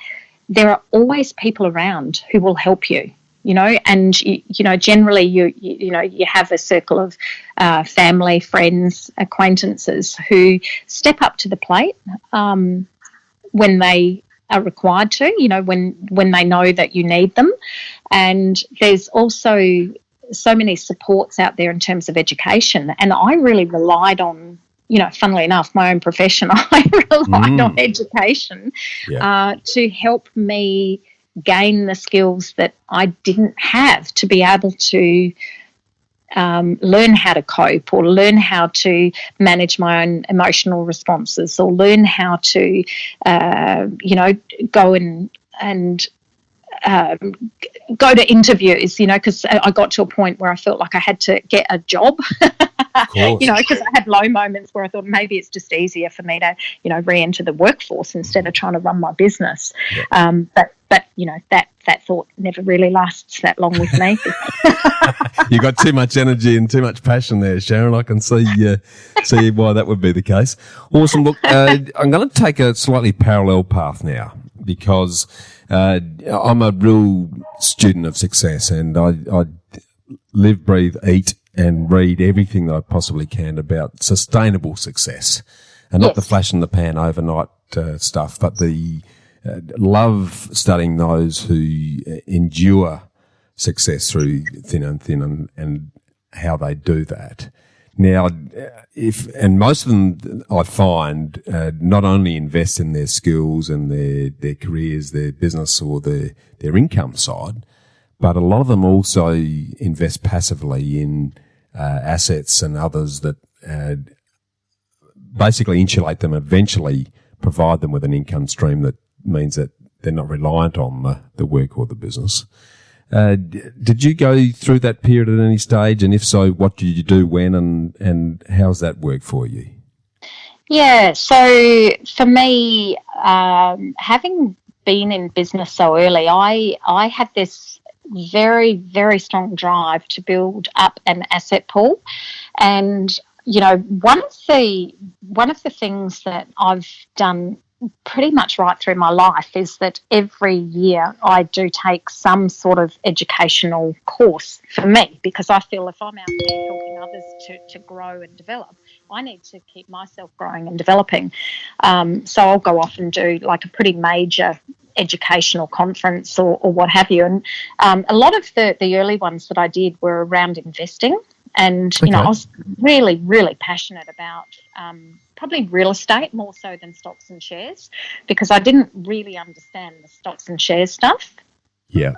there are always people around who will help you. And generally you have a circle of family, friends, acquaintances who step up to the plate when they are required to, when they know that you need them. And there's also so many supports out there in terms of education. And I really relied on, funnily enough, my own profession. I relied on education to help me gain the skills that I didn't have, to be able to learn how to cope, or learn how to manage my own emotional responses, or learn how to, go and go to interviews, because I got to a point where I felt like I had to get a job, because I had low moments where I thought maybe it's just easier for me to, re-enter the workforce instead of trying to run my business. Yeah. But that thought never really lasts that long with me. You got too much energy and too much passion there, Sharon. I can see why that would be the case. Awesome. Look, I'm going to take a slightly parallel path now, because I'm a real student of success, and I live, breathe, eat, and read everything that I possibly can about sustainable success, and not the flash in the pan overnight stuff, but the love studying those who endure success through thin and thin, and how they do that. Now, and most of them I find not only invest in their skills and their careers, their business or their income side, but a lot of them also invest passively in assets and others that basically insulate them, eventually provide them with an income stream that means that they're not reliant on the work or the business. Did you go through that period at any stage? And if so, what did you do when and how's that work for you? Yeah, so for me, having been in business so early, I had this very, very strong drive to build up an asset pool. And, you know, one of the things that I've done pretty much right through my life is that every year I do take some sort of educational course for me, because I feel if I'm out there helping others to grow and develop, I need to keep myself growing and developing. So I'll go off and do like a pretty major educational conference or what have you. And a lot of the early ones that I did were around investing. And, you know, I was really, really passionate about probably real estate more so than stocks and shares, because I didn't really understand the stocks and shares stuff. Yeah.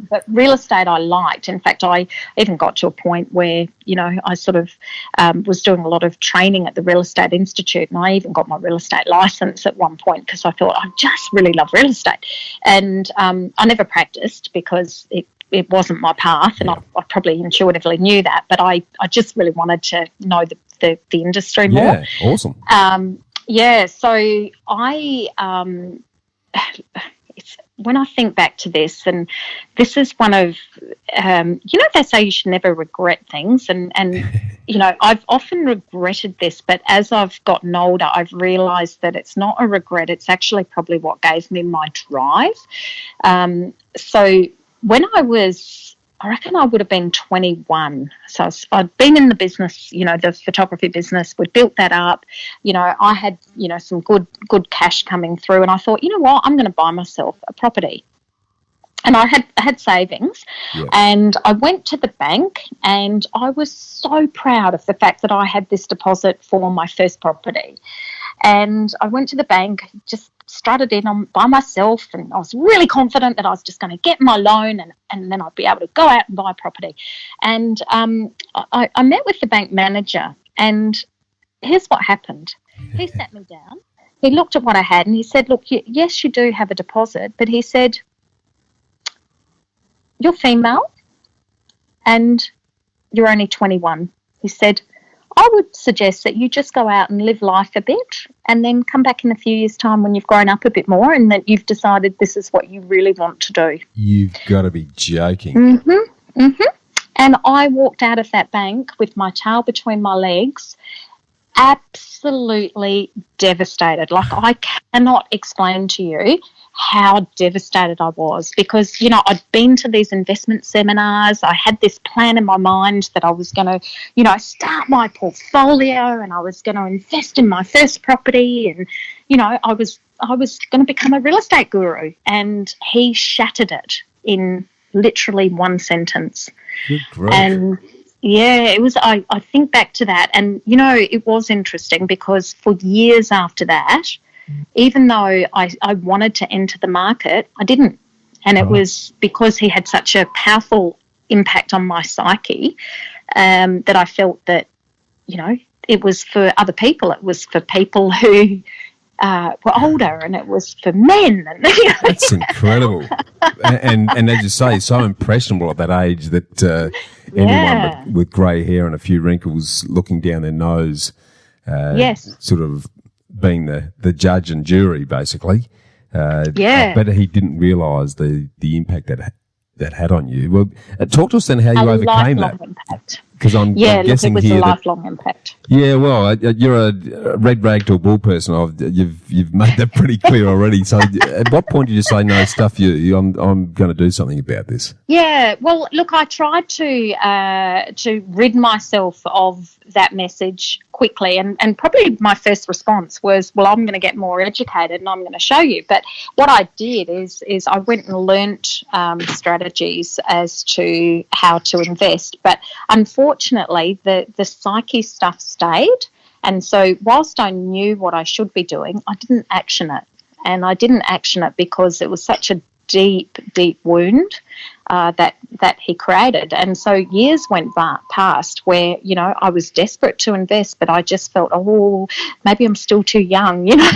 But real estate I liked. In fact, I even got to a point where, you know, I sort of was doing a lot of training at the Real Estate Institute, and I even got my real estate license at one point because I thought I just really love real estate. And I never practiced because it wasn't my path, and I probably intuitively knew that, but I just really wanted to know the industry more. Yeah, awesome. So when I think back to this, and this is one of, you know, they say you should never regret things, and you know, I've often regretted this, but as I've gotten older, I've realised that it's not a regret, it's actually probably what gave me my drive. So when I reckon I would have been 21. So I'd been in the business, you know, the photography business. We'd built that up. You know, I had, you know, some good cash coming through, and I thought, you know what, I'm going to buy myself a property. And I had savings, and I went to the bank, and I was so proud of the fact that I had this deposit for my first property. And I went to the bank, just strutted in on by myself, and I was really confident that I was just going to get my loan and then I'd be able to go out and buy a property. And I met with the bank manager, and here's what happened. He sat me down, he looked at what I had, and he said, look, yes, you do have a deposit, but he said, you're female and you're only 21. He said, I would suggest that you just go out and live life a bit, and then come back in a few years' time when you've grown up a bit more and that you've decided this is what you really want to do. You've got to be joking. Mm-hmm, mm-hmm. And I walked out of that bank with my tail between my legs, absolutely devastated. Like, I cannot explain to you how devastated I was, because, you know, I'd been to these investment seminars. I had this plan in my mind that I was going to, you know, start my portfolio, and I was going to invest in my first property, and, you know, I was going to become a real estate guru. And he shattered it in literally one sentence. Good grief. And yeah, it was, I think back to that, and, you know, it was interesting because for years after that, even though I wanted to enter the market, I didn't. And it was because he had such a powerful impact on my psyche that I felt that, you know, it was for other people. It was for people who were older, and it was for men. And, you know. That's incredible. and as you say, so impressionable at that age that anyone with grey hair and a few wrinkles looking down their nose, sort of being the judge and jury, basically. But he didn't realise the impact that had on you. Well, talk to us then how you overcame that. Impact. Because I'm guessing it was here a lifelong impact. Yeah, well, you're a red rag to a bull person. You've made that pretty clear already. So, at what point did you say, "No, stuff you. I'm going to do something about this"? Yeah, well, look, I tried to rid myself of that message quickly, and probably my first response was, "Well, I'm going to get more educated, and I'm going to show you." But what I did is I went and learnt strategies as to how to invest. But unfortunately, unfortunately, the psyche stuff stayed. And so whilst I knew what I should be doing, I didn't action it. And I didn't action it because it was such a deep, deep wound that he created. And so years went past where, you know, I was desperate to invest, but I just felt, oh, maybe I'm still too young, you know.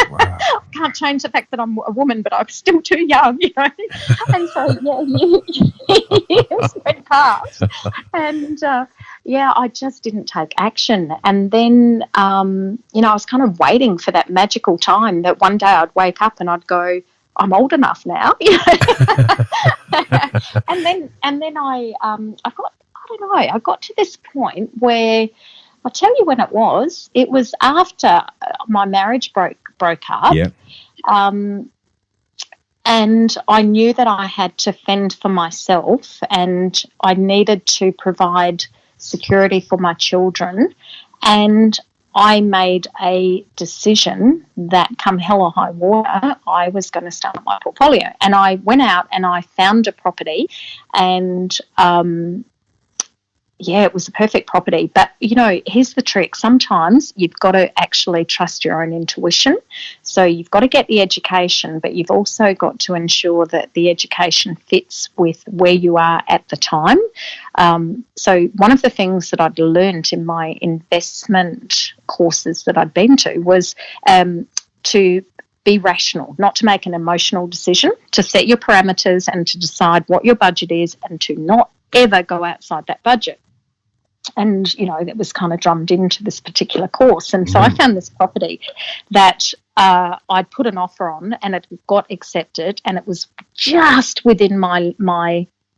Wow. I can't change the fact that I'm a woman, but I'm still too young, you know. And so, years went past. And, I just didn't take action. And then, I was kind of waiting for that magical time that one day I'd wake up and I'd go, I'm old enough now. and then I got to this point where, I'll tell you when it was. It was after my marriage broke up. Yeah. And I knew that I had to fend for myself and I needed to provide security for my children. And I made a decision that come hell or high water, I was going to start my portfolio. And I went out and I found a property and, it was the perfect property. But, you know, here's the trick. Sometimes you've got to actually trust your own intuition. So you've got to get the education, but you've also got to ensure that the education fits with where you are at the time. So one of the things that I'd learned in my investment courses that I'd been to was to be rational, not to make an emotional decision, to set your parameters and to decide what your budget is and to not ever go outside that budget. And, you know, that was kind of drummed into this particular course. And so I found this property that I'd put an offer on and it got accepted and it was just within my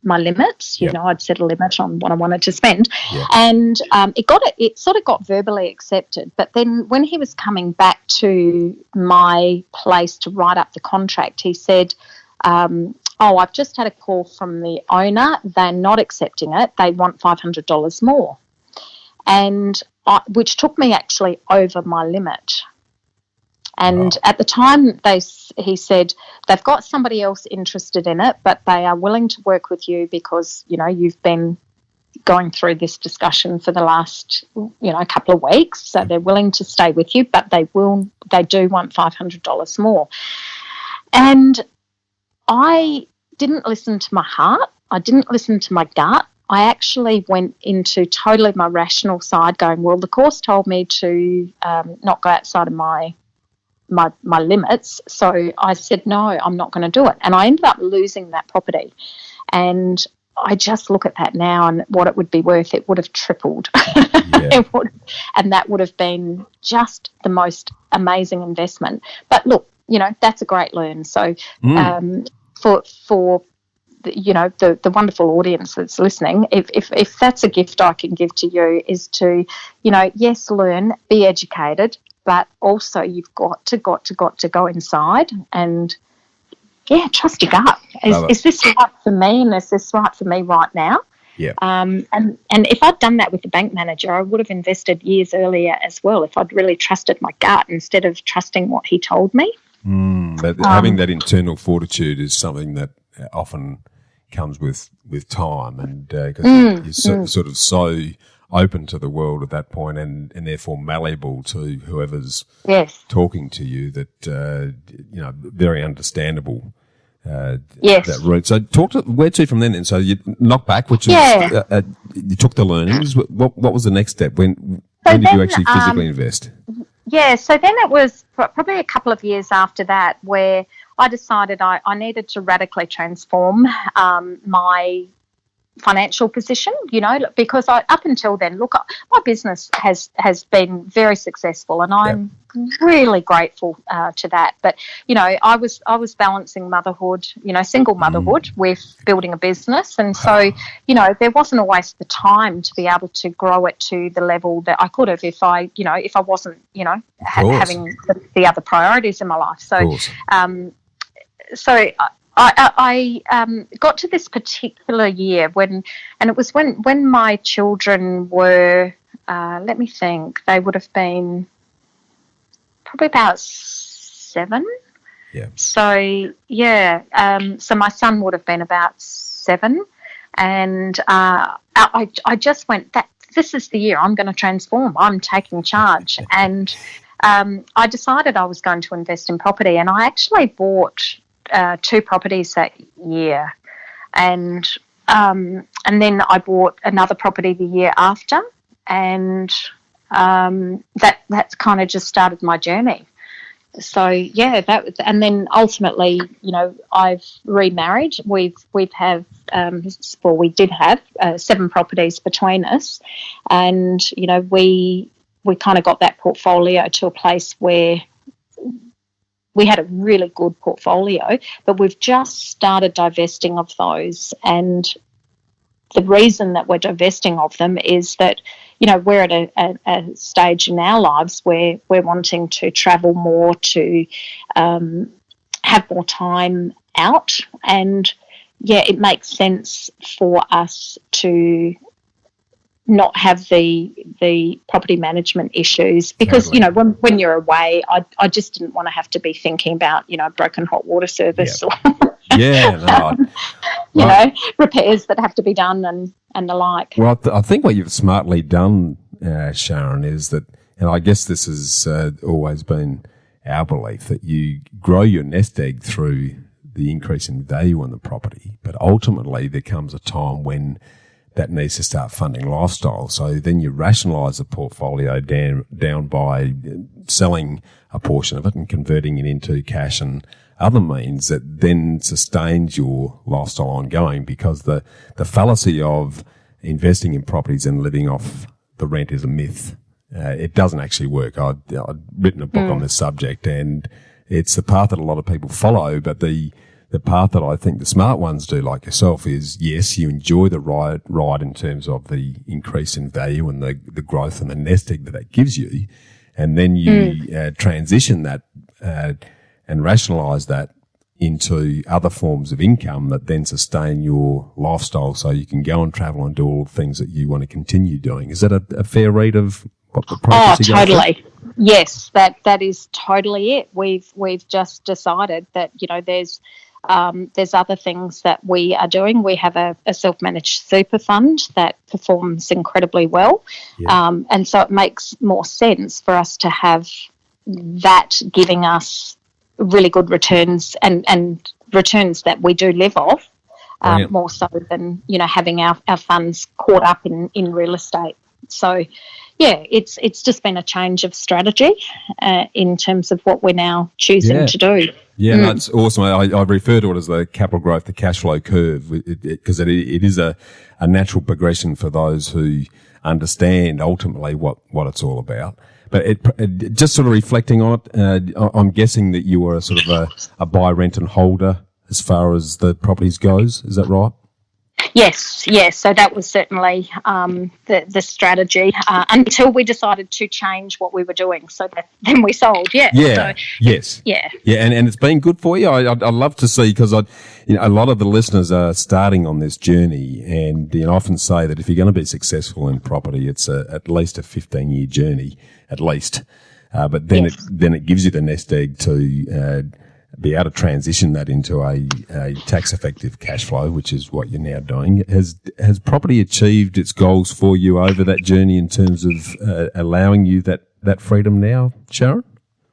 limits. You know, I'd set a limit on what I wanted to spend. Yeah. And it sort of got verbally accepted. But then when he was coming back to my place to write up the contract, he said, I've just had a call from the owner. They're not accepting it. They want $500 more, and which took me actually over my limit. And at the time, he said they've got somebody else interested in it, but they are willing to work with you because, you know, you've been going through this discussion for the last, couple of weeks. So they're willing to stay with you, but they do want $500 more. And I didn't listen to my heart. I didn't listen to my gut. I actually went into totally my rational side going, well, the course told me to not go outside of my limits. So I said, no, I'm not going to do it. And I ended up losing that property. And I just look at that now and what it would be worth, it would have tripled. Yeah. And that would have been just the most amazing investment. But look, you know, that's a great learn. So for the wonderful audience that's listening, if that's a gift I can give to you is to, you know, yes, learn, be educated, but also you've got to go inside and, trust your gut. Is this right for me and is this right for me right now? Yeah. And if I'd done that with the bank manager, I would have invested years earlier as well if I'd really trusted my gut instead of trusting what he told me. Having that internal fortitude is something that often comes with time, and because you're sort of so open to the world at that point, and therefore malleable to whoever's talking to you. That very understandable. That route. So where to from then? And so you knocked back, which is you took the learnings. What was the next step? When did you actually physically invest? Yeah, so then it was probably a couple of years after that where I decided I needed to radically transform my financial position, you know, because up until then, look, my business has been very successful and I'm really grateful to that. But, you know, I was balancing motherhood, you know, single motherhood with building a business. And so, you know, there wasn't always the time to be able to grow it to the level that I could have if I wasn't, you know, having the other priorities in my life. So, I got to this particular year when my children were, let me think, they would have been probably about 7. Yeah. So, so my son would have been about 7. And I just went, this is the year I'm going to transform. I'm taking charge. And I decided I was going to invest in property, and I actually bought 2 properties that year. And then I bought another property the year after, and that's kind of just started my journey. So yeah, and then ultimately, I've remarried. We did have 7 properties between us, and we kind of got that portfolio to a place where we had a really good portfolio, but we've just started divesting of those. And the reason that we're divesting of them is that, we're at a stage in our lives where we're wanting to travel more, to have more time out. And, it makes sense for us to not have the property management issues, because Totally. when you're away, I just didn't want to have to be thinking about broken hot water service or repairs that have to be done and the like. Well, I think what you've smartly done, Sharon, is that, and I guess this has always been our belief, that you grow your nest egg through the increase in value on the property, but ultimately there comes a time when that needs to start funding lifestyle. So then you rationalise the portfolio down by selling a portion of it and converting it into cash and other means that then sustains your lifestyle ongoing, because the fallacy of investing in properties and living off the rent is a myth. It doesn't actually work. I've written a book on this subject, and it's the path that a lot of people follow, but the path that I think the smart ones do, like yourself, is, yes, you enjoy the ride in terms of the increase in value and the growth and the nest egg that gives you, and then you transition that and rationalise that into other forms of income that then sustain your lifestyle, so you can go and travel and do all the things that you want to continue doing. Is that a fair read of what the process is? Oh, totally. Yes, that is totally it. We've just decided that there's other things that we are doing. We have a self-managed super fund that performs incredibly well, and so it makes more sense for us to have that giving us really good returns and returns that we do live off, more so than having our funds caught up in real estate. So it's just been a change of strategy in terms of what we're now choosing to do. Yeah, that's awesome. I refer to it as the capital growth, the cash flow curve, because it is a natural progression for those who understand ultimately what it's all about. But it just sort of reflecting on it, I'm guessing that you are a sort of a buy, rent and holder as far as the properties goes. Is that right? Yes. So that was certainly the strategy until we decided to change what we were doing. So then we sold. Yeah. And it's been good for you. I'd love to see, because a lot of the listeners are starting on this journey, and I often say that if you're going to be successful in property, it's at least a 15-year journey, at least. But then it gives you the nest egg to be able to transition that into a tax-effective cash flow, which is what you're now doing. Has property achieved its goals for you over that journey in terms of allowing you that freedom now, Sharon?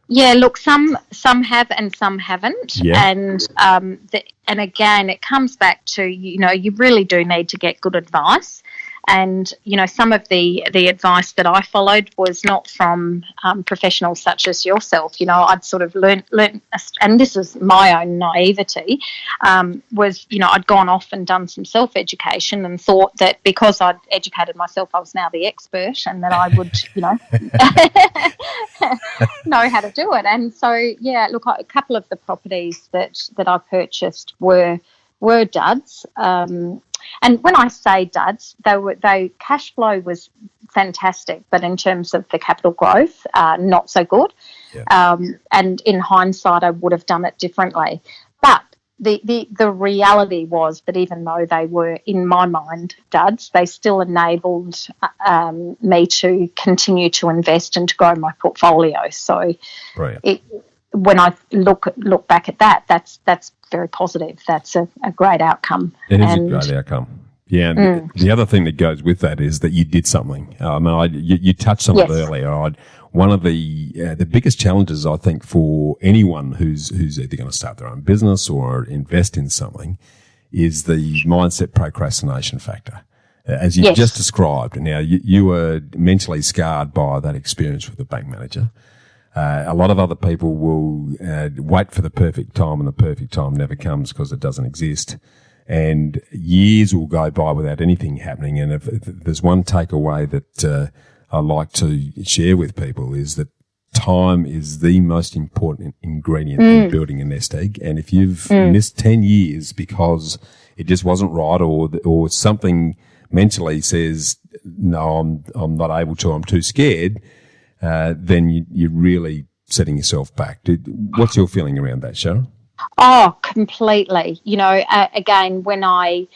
Yeah, look, some have and some haven't. Yeah. And again, it comes back to, you really do need to get good advice. And, some of the advice that I followed was not from professionals such as yourself. I'd sort of learnt, and this is my own naivety, was, I'd gone off and done some self-education and thought that because I'd educated myself, I was now the expert and that I would, know how to do it. And so, look, a couple of the properties that I purchased were duds. And when I say duds, they cash flow was fantastic, but in terms of the capital growth, not so good. Yeah. And in hindsight, I would have done it differently. But the reality was that even though they were, in my mind, duds, they still enabled me to continue to invest and to grow my portfolio. So when I look back at that, that's very positive. That's a great outcome. It is a great outcome. Yeah, and the other thing that goes with that is that you did something. You touched on it earlier. One of the biggest challenges, I think, for anyone who's either going to start their own business or invest in something is the mindset procrastination factor. As you just described. Now, you were mentally scarred by that experience with the bank manager. A lot of other people will wait for the perfect time, and the perfect time never comes because it doesn't exist. And years will go by without anything happening. And if there's one takeaway that I like to share with people is that time is the most important ingredient in building a nest egg. And if you've missed 10 years because it just wasn't right, or something mentally says, no, I'm not able to, I'm too scared, then you're really setting yourself back. What's your feeling around that, Sharon? Oh, completely. Again, when I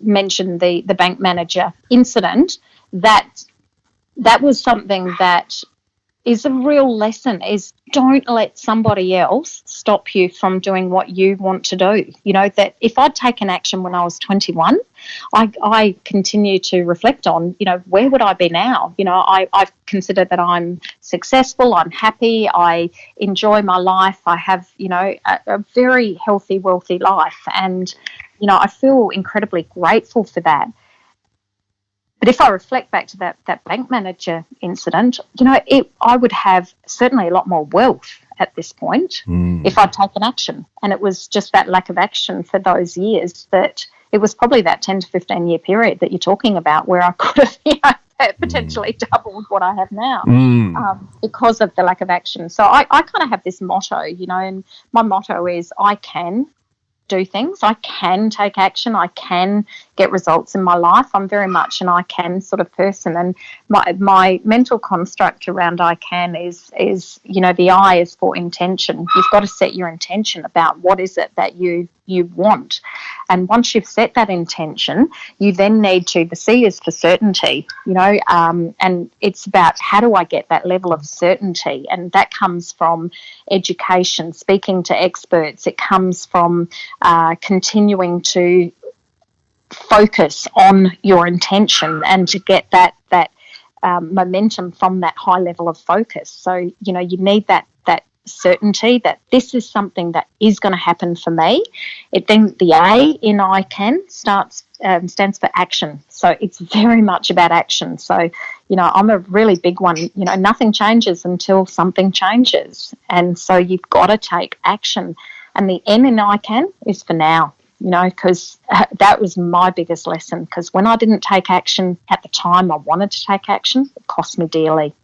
mentioned the bank manager incident, that was something that is a real lesson, is don't let somebody else stop you from doing what you want to do. That if I'd taken action when I was 21, I continue to reflect on, where would I be now? I consider that I'm successful, I'm happy, I enjoy my life, I have, a very healthy, wealthy life. And, I feel incredibly grateful for that. But if I reflect back to that bank manager incident, I would have certainly a lot more wealth at this point if I'd taken action. And it was just that lack of action for those years that it was probably that 10 to 15 year period that you're talking about where I could have, potentially doubled what I have now because of the lack of action. So I kind of have this motto, and my motto is I can do things. I can take action. I can get results in my life. I'm very much an I can sort of person, and my mental construct around I can is the I is for intention. You've got to set your intention about what is it that you want, and once you've set that intention, you then need to. The C is for certainty, and it's about how do I get that level of certainty, and that comes from education, speaking to experts. It comes from continuing to focus on your intention and to get that momentum from that high level of focus. So, you need that certainty that this is something that is going to happen for me. Then the A in I can stands for action. So it's very much about action. So, I'm a really big one. Nothing changes until something changes. And so you've got to take action. And the N in I can is for now, because that was my biggest lesson. Because when I didn't take action at the time I wanted to take action, it cost me dearly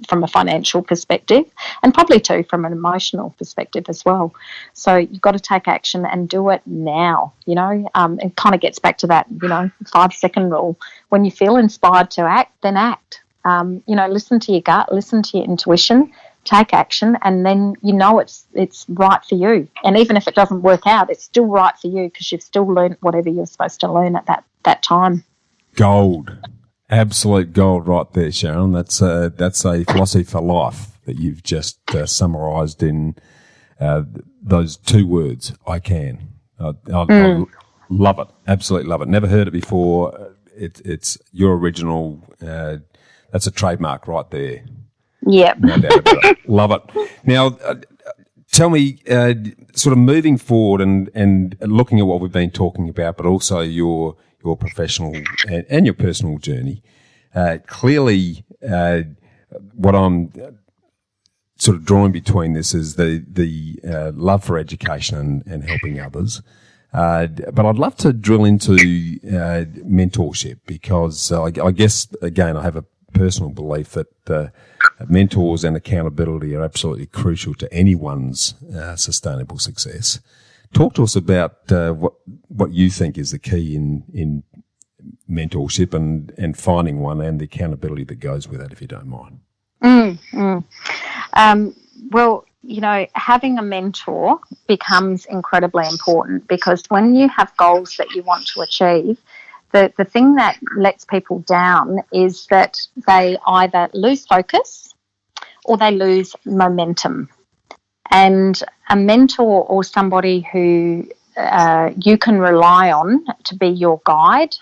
from a financial perspective, and probably too from an emotional perspective as well. So you've got to take action and do it now, it kind of gets back to that, 5-second rule. When you feel inspired to act, then act. Listen to your gut, listen to your intuition, take action, and then it's right for you. And even if it doesn't work out, it's still right for you because you've still learned whatever you're supposed to learn at that time. Gold. Absolute gold right there, Sharon. That's a philosophy for life that you've just summarised in those two words, I can. I love it. Absolutely love it. Never heard it before. It's your original. That's a trademark right there. Yeah. No doubt about it. Love it. Now, tell me, sort of moving forward and looking at what we've been talking about, but also your professional and your personal journey. Clearly, what I'm sort of drawing between this is the love for education and helping others. But I'd love to drill into mentorship because I guess, again, I have a personal belief that mentors and accountability are absolutely crucial to anyone's sustainable success. Talk to us about what you think is the key in mentorship and finding one and the accountability that goes with it, if you don't mind. Well, having a mentor becomes incredibly important because when you have goals that you want to achieve, the thing that lets people down is that they either lose focus or they lose momentum. And a mentor or somebody who you can rely on to be your guide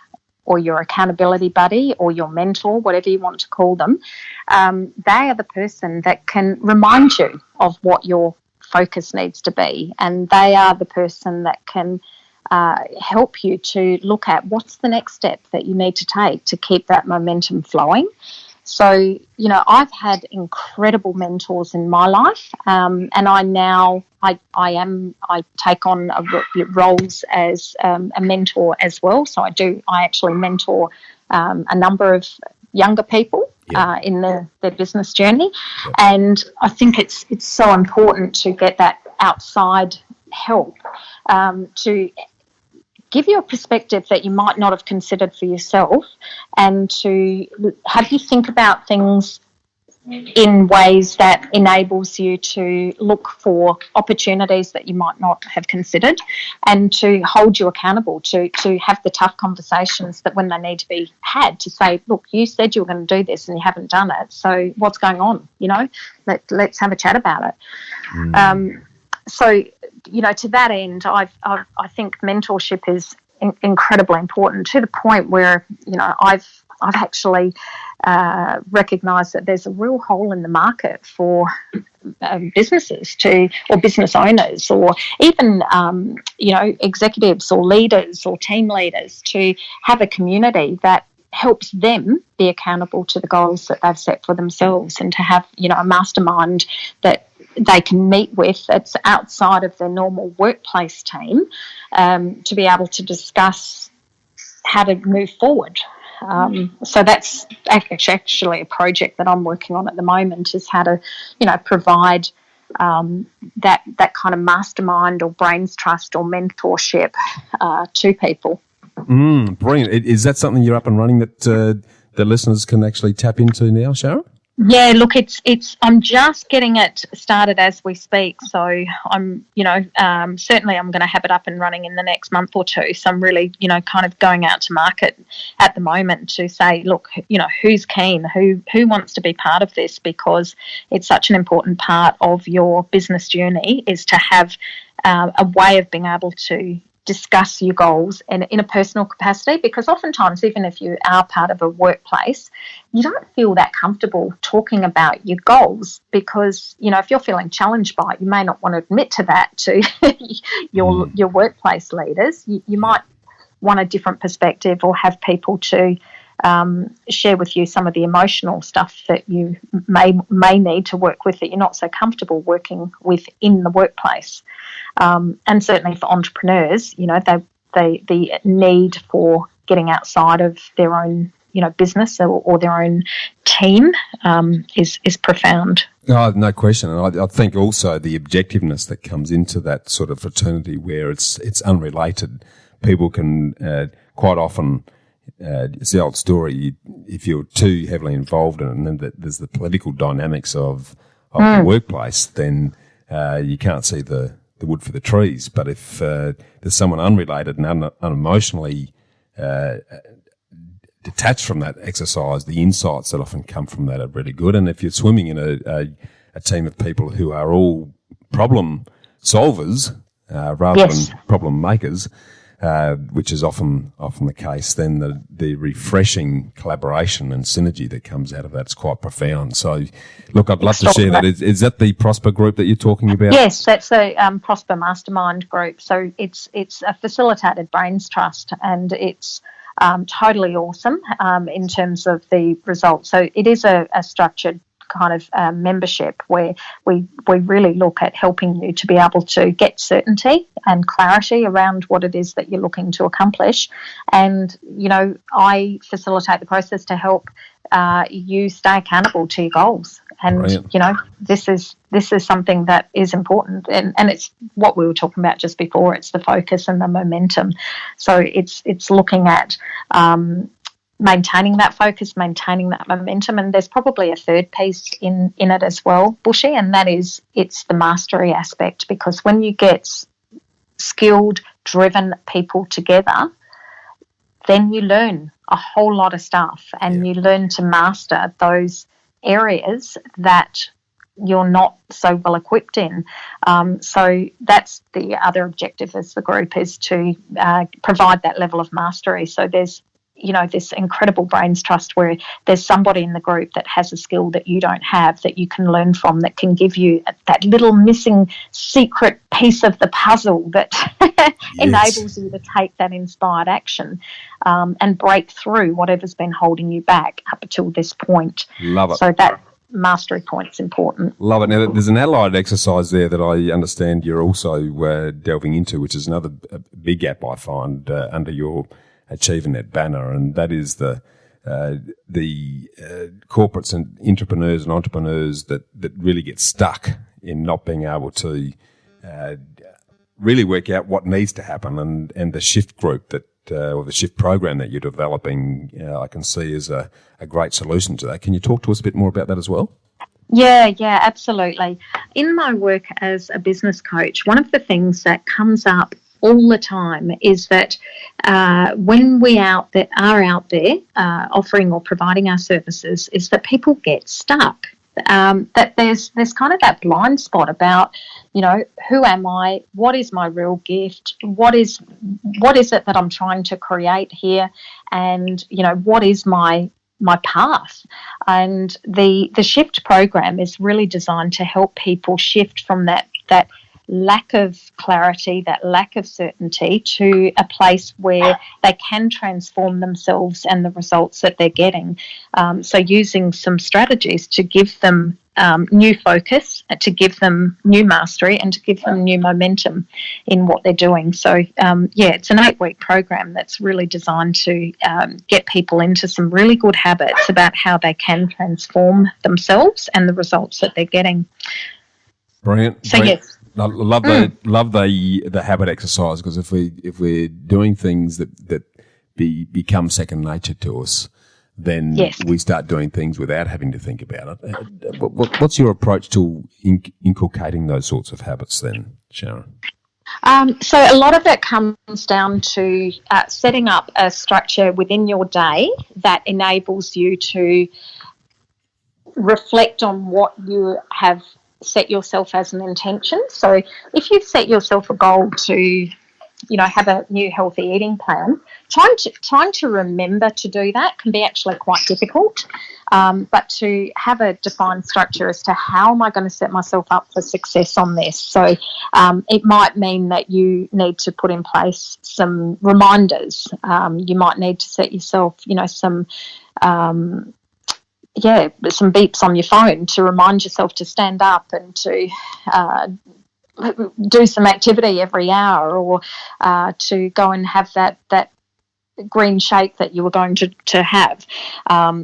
or your accountability buddy or your mentor, whatever you want to call them, they are the person that can remind you of what your focus needs to be, and they are the person that can help you to look at what's the next step that you need to take to keep that momentum flowing. So, you know, I've had incredible mentors in my life, and I take on roles as a mentor as well. So I actually mentor a number of younger people in their business journey, and I think it's so important to get that outside help to give you a perspective that you might not have considered for yourself, and to have you think about things in ways that enables you to look for opportunities that you might not have considered, and to hold you accountable, to have the tough conversations that when they need to be had, to say, look, you said you were going to do this and you haven't done it, so what's going on? You know, let's have a chat about it. So, you know, to that end, I think mentorship is incredibly important, to the point where, you know, I've actually recognised that there's a real hole in the market for businesses or business owners, or even you know, executives or leaders or team leaders, to have a community that helps them be accountable to the goals that they've set for themselves, and to have, you know, a mastermind that they can meet with that's outside of their normal workplace team, to be able to discuss how to move forward. So that's actually a project that I'm working on at the moment, is how to, you know, provide that kind of mastermind or brains trust or mentorship to people. Brilliant. Is that something you're up and running that the listeners can actually tap into now, Sharon? Yeah, look, I'm just getting it started as we speak. So I'm, you know, certainly I'm going to have it up and running in the next month or two. So I'm really, you know, kind of going out to market at the moment to say, look, you know, who's keen, who wants to be part of this, because it's such an important part of your business journey, is to have a way of being able to discuss your goals in a personal capacity, because oftentimes, even if you are part of a workplace, you don't feel that comfortable talking about your goals, because, you know, if you're feeling challenged by it, you may not want to admit to that to your workplace leaders. You might want a different perspective, or have people to share with you some of the emotional stuff that you may need to work with, that you're not so comfortable working with in the workplace. And certainly for entrepreneurs, you know, the need for getting outside of their own, you know, business or their own team is profound. Oh, no question. And I think also the objectiveness that comes into that sort of fraternity, where it's unrelated. People can quite often, it's the old story, if you're too heavily involved in it, and then there's the political dynamics of the workplace, then you can't see the wood for the trees. But if there's someone unrelated and unemotionally detached from that exercise, the insights that often come from that are really good. And if you're swimming in a team of people who are all problem solvers rather than problem makers, which is often the case, then the refreshing collaboration and synergy that comes out of that is quite profound. So, look, I'd love to share that. Is that the Prosper group that you're talking about? Yes, that's the Prosper Mastermind group. So it's a facilitated brains trust, and it's totally awesome in terms of the results. So it is a structured kind of membership where we really look at helping you to be able to get certainty and clarity around what it is that you're looking to accomplish. And, you know, I facilitate the process to help you stay accountable to your goals. And, Brilliant. You know, this is something that is important, and it's what we were talking about just before. It's the focus and the momentum. So it's looking at maintaining that focus, maintaining that momentum. And there's probably a third piece in it as well, Bushy, and that is it's the mastery aspect, because when you get skilled, driven people together, then you learn a whole lot of stuff, and you learn to master those areas that you're not so well equipped in. So that's the other objective as the group, is to provide that level of mastery. So there's this incredible brains trust where there's somebody in the group that has a skill that you don't have, that you can learn from, that can give you that little missing secret piece of the puzzle that enables you to take that inspired action and break through whatever's been holding you back up until this point. Love it. So that mastery point's important. Love it. Now, there's an allied exercise there that I understand you're also delving into, which is another big app I find under your Achievernet banner, and that is the corporates and entrepreneurs that really get stuck in not being able to really work out what needs to happen, and the shift group that or the shift program that you're developing, I can see is a great solution to that. Can you talk to us a bit more about that as well? Yeah, absolutely. In my work as a business coach, one of the things that comes up all the time is that when we are out there offering or providing our services, is that people get stuck. That there's kind of that blind spot about, who am I? What is my real gift? What is it that I'm trying to create here? And what is my path? And the Shift program is really designed to help people shift from that lack of clarity, that lack of certainty, to a place where they can transform themselves and the results that they're getting. So using some strategies to give them new focus, to give them new mastery, and to give them new momentum in what they're doing. So, it's an 8-week program that's really designed to get people into some really good habits about how they can transform themselves and the results that they're getting. Brilliant. So, yes. I love the habit exercise, because if we're doing things that become second nature to us, then we start doing things without having to think about it. What's your approach to inculcating those sorts of habits then, Sharon? So a lot of it comes down to setting up a structure within your day that enables you to reflect on what you have set yourself as an intention. So if you've set yourself a goal to, have a new healthy eating plan, trying to remember to do that can be actually quite difficult. But to have a defined structure as to how am I going to set myself up for success on this. So it might mean that you need to put in place some reminders. You might need to set yourself, some beeps on your phone to remind yourself to stand up and to do some activity every hour, or to go and have that green shake that you were going to have.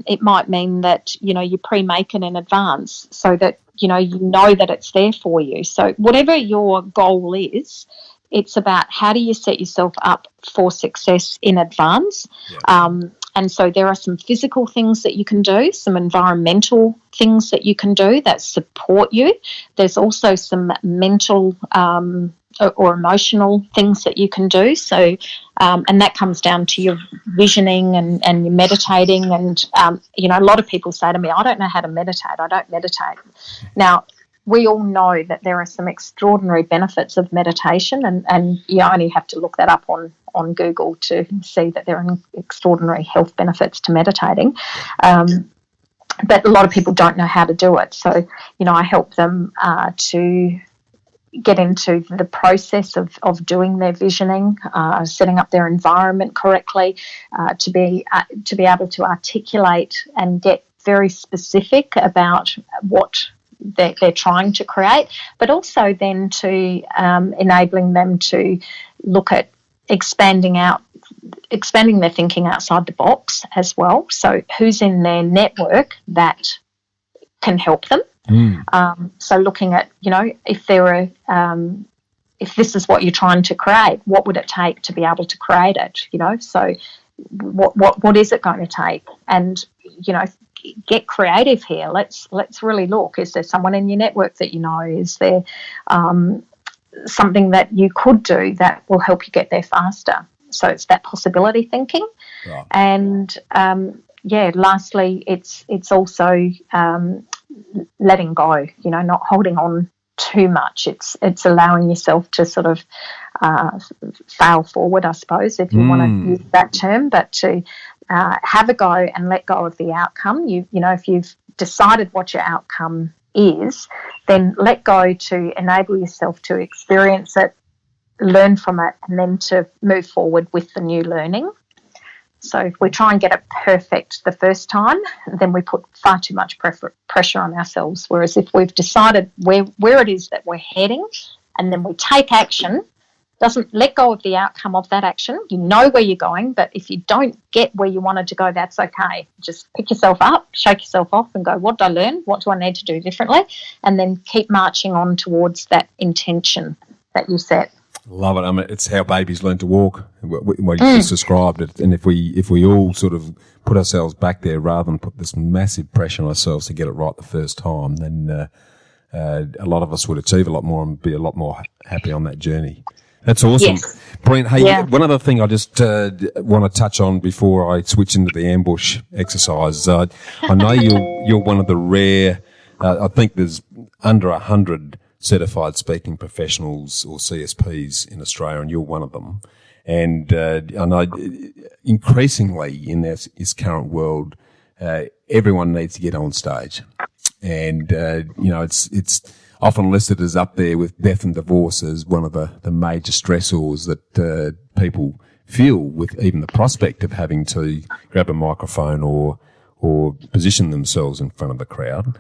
It might mean that, you pre-make it in advance so that, you know that it's there for you. So whatever your goal is, it's about how do you set yourself up for success in advance. And so there are some physical things that you can do, some environmental things that you can do that support you. There's also some mental or emotional things that you can do. So, and that comes down to your visioning and your meditating. And, a lot of people say to me, I don't know how to meditate. I don't meditate. Now, we all know that there are some extraordinary benefits of meditation, and you only have to look that up on Google to see that there are extraordinary health benefits to meditating. But a lot of people don't know how to do it. So, I help them to get into the process of doing their visioning, setting up their environment correctly, to be able to articulate and get very specific about what they're trying to create, but also then to enabling them to look at expanding their thinking outside the box as well. So who's in their network that can help them? So looking at, if there are, if this is what you're trying to create, what would it take to be able to create it? So what is it going to take? And, get creative here. Let's really look. Is there someone in your network that you know? Is there something that you could do that will help you get there faster? So it's that possibility thinking. Right. And lastly, it's also letting go, not holding on too much. It's allowing yourself to sort of fail forward, I suppose, if you want to use that term, but to have a go and let go of the outcome. If you've decided what your outcome is, then let go to enable yourself to experience it, learn from it, and then to move forward with the new learning. So if we try and get it perfect the first time, then we put far too much pressure on ourselves. Whereas if we've decided where it is that we're heading, and then we take action, doesn't let go of the outcome of that action. You know where you're going, but if you don't get where you wanted to go, that's okay. Just pick yourself up, shake yourself off and go, what did I learn? What do I need to do differently? And then keep marching on towards that intention that you set. Love it. I mean, it's how babies learn to walk, what you just described it. And if we all sort of put ourselves back there rather than put this massive pressure on ourselves to get it right the first time, then a lot of us would achieve a lot more and be a lot more happy on that journey. That's awesome. Yes. Brent, hey, one other thing I just want to touch on before I switch into the ambush exercise. I know you're one of the rare, I think there's under 100 certified speaking professionals or CSPs in Australia, and you're one of them. And I know increasingly in this current world, everyone needs to get on stage. And, it's often listed as up there with death and divorce as one of the major stressors that people feel with even the prospect of having to grab a microphone or position themselves in front of the crowd.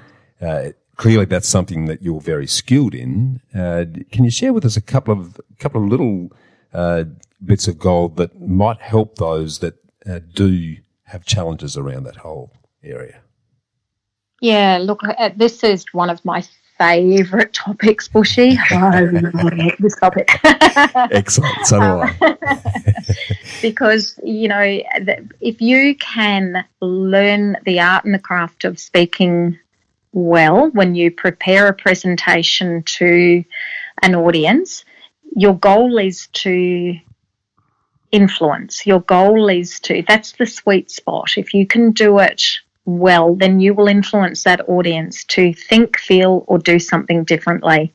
Clearly, that's something that you're very skilled in. Can you share with us a couple of little bits of gold that might help those that do have challenges around that whole area? Yeah, look, this is one of my favourite topics, Bushy. I really hate this topic. Excellent. So do I. Because, if you can learn the art and the craft of speaking well when you prepare a presentation to an audience, your goal is to influence. Your goal is that's the sweet spot. If you can do it well, then you will influence that audience to think, feel, or do something differently.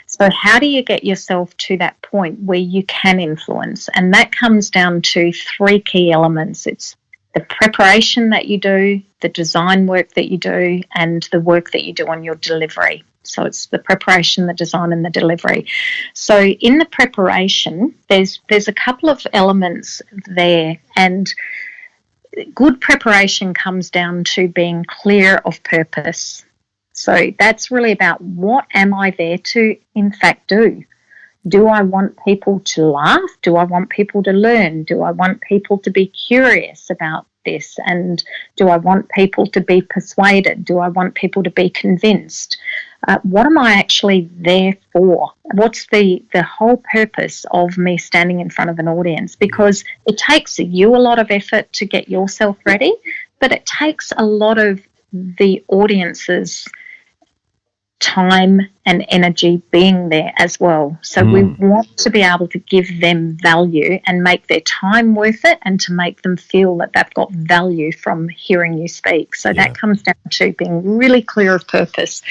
So how do you get yourself to that point where you can influence? And that comes down to 3 key elements. It's the preparation that you do, the design work that you do, and the work that you do on your delivery. So it's the preparation, the design, and the delivery. So in the preparation, there's a couple of elements there, and good preparation comes down to being clear of purpose. So that's really about, what am I there to, in fact, do? Do I want people to laugh? Do I want people to learn? Do I want people to be curious about this? And do I want people to be persuaded? Do I want people to be convinced? What am I actually there for? What's the whole purpose of me standing in front of an audience? Because it takes you a lot of effort to get yourself ready, but it takes a lot of the audience's time and energy being there as well. So we want to be able to give them value and make their time worth it, and to make them feel that they've got value from hearing you speak. So that comes down to being really clear of purpose.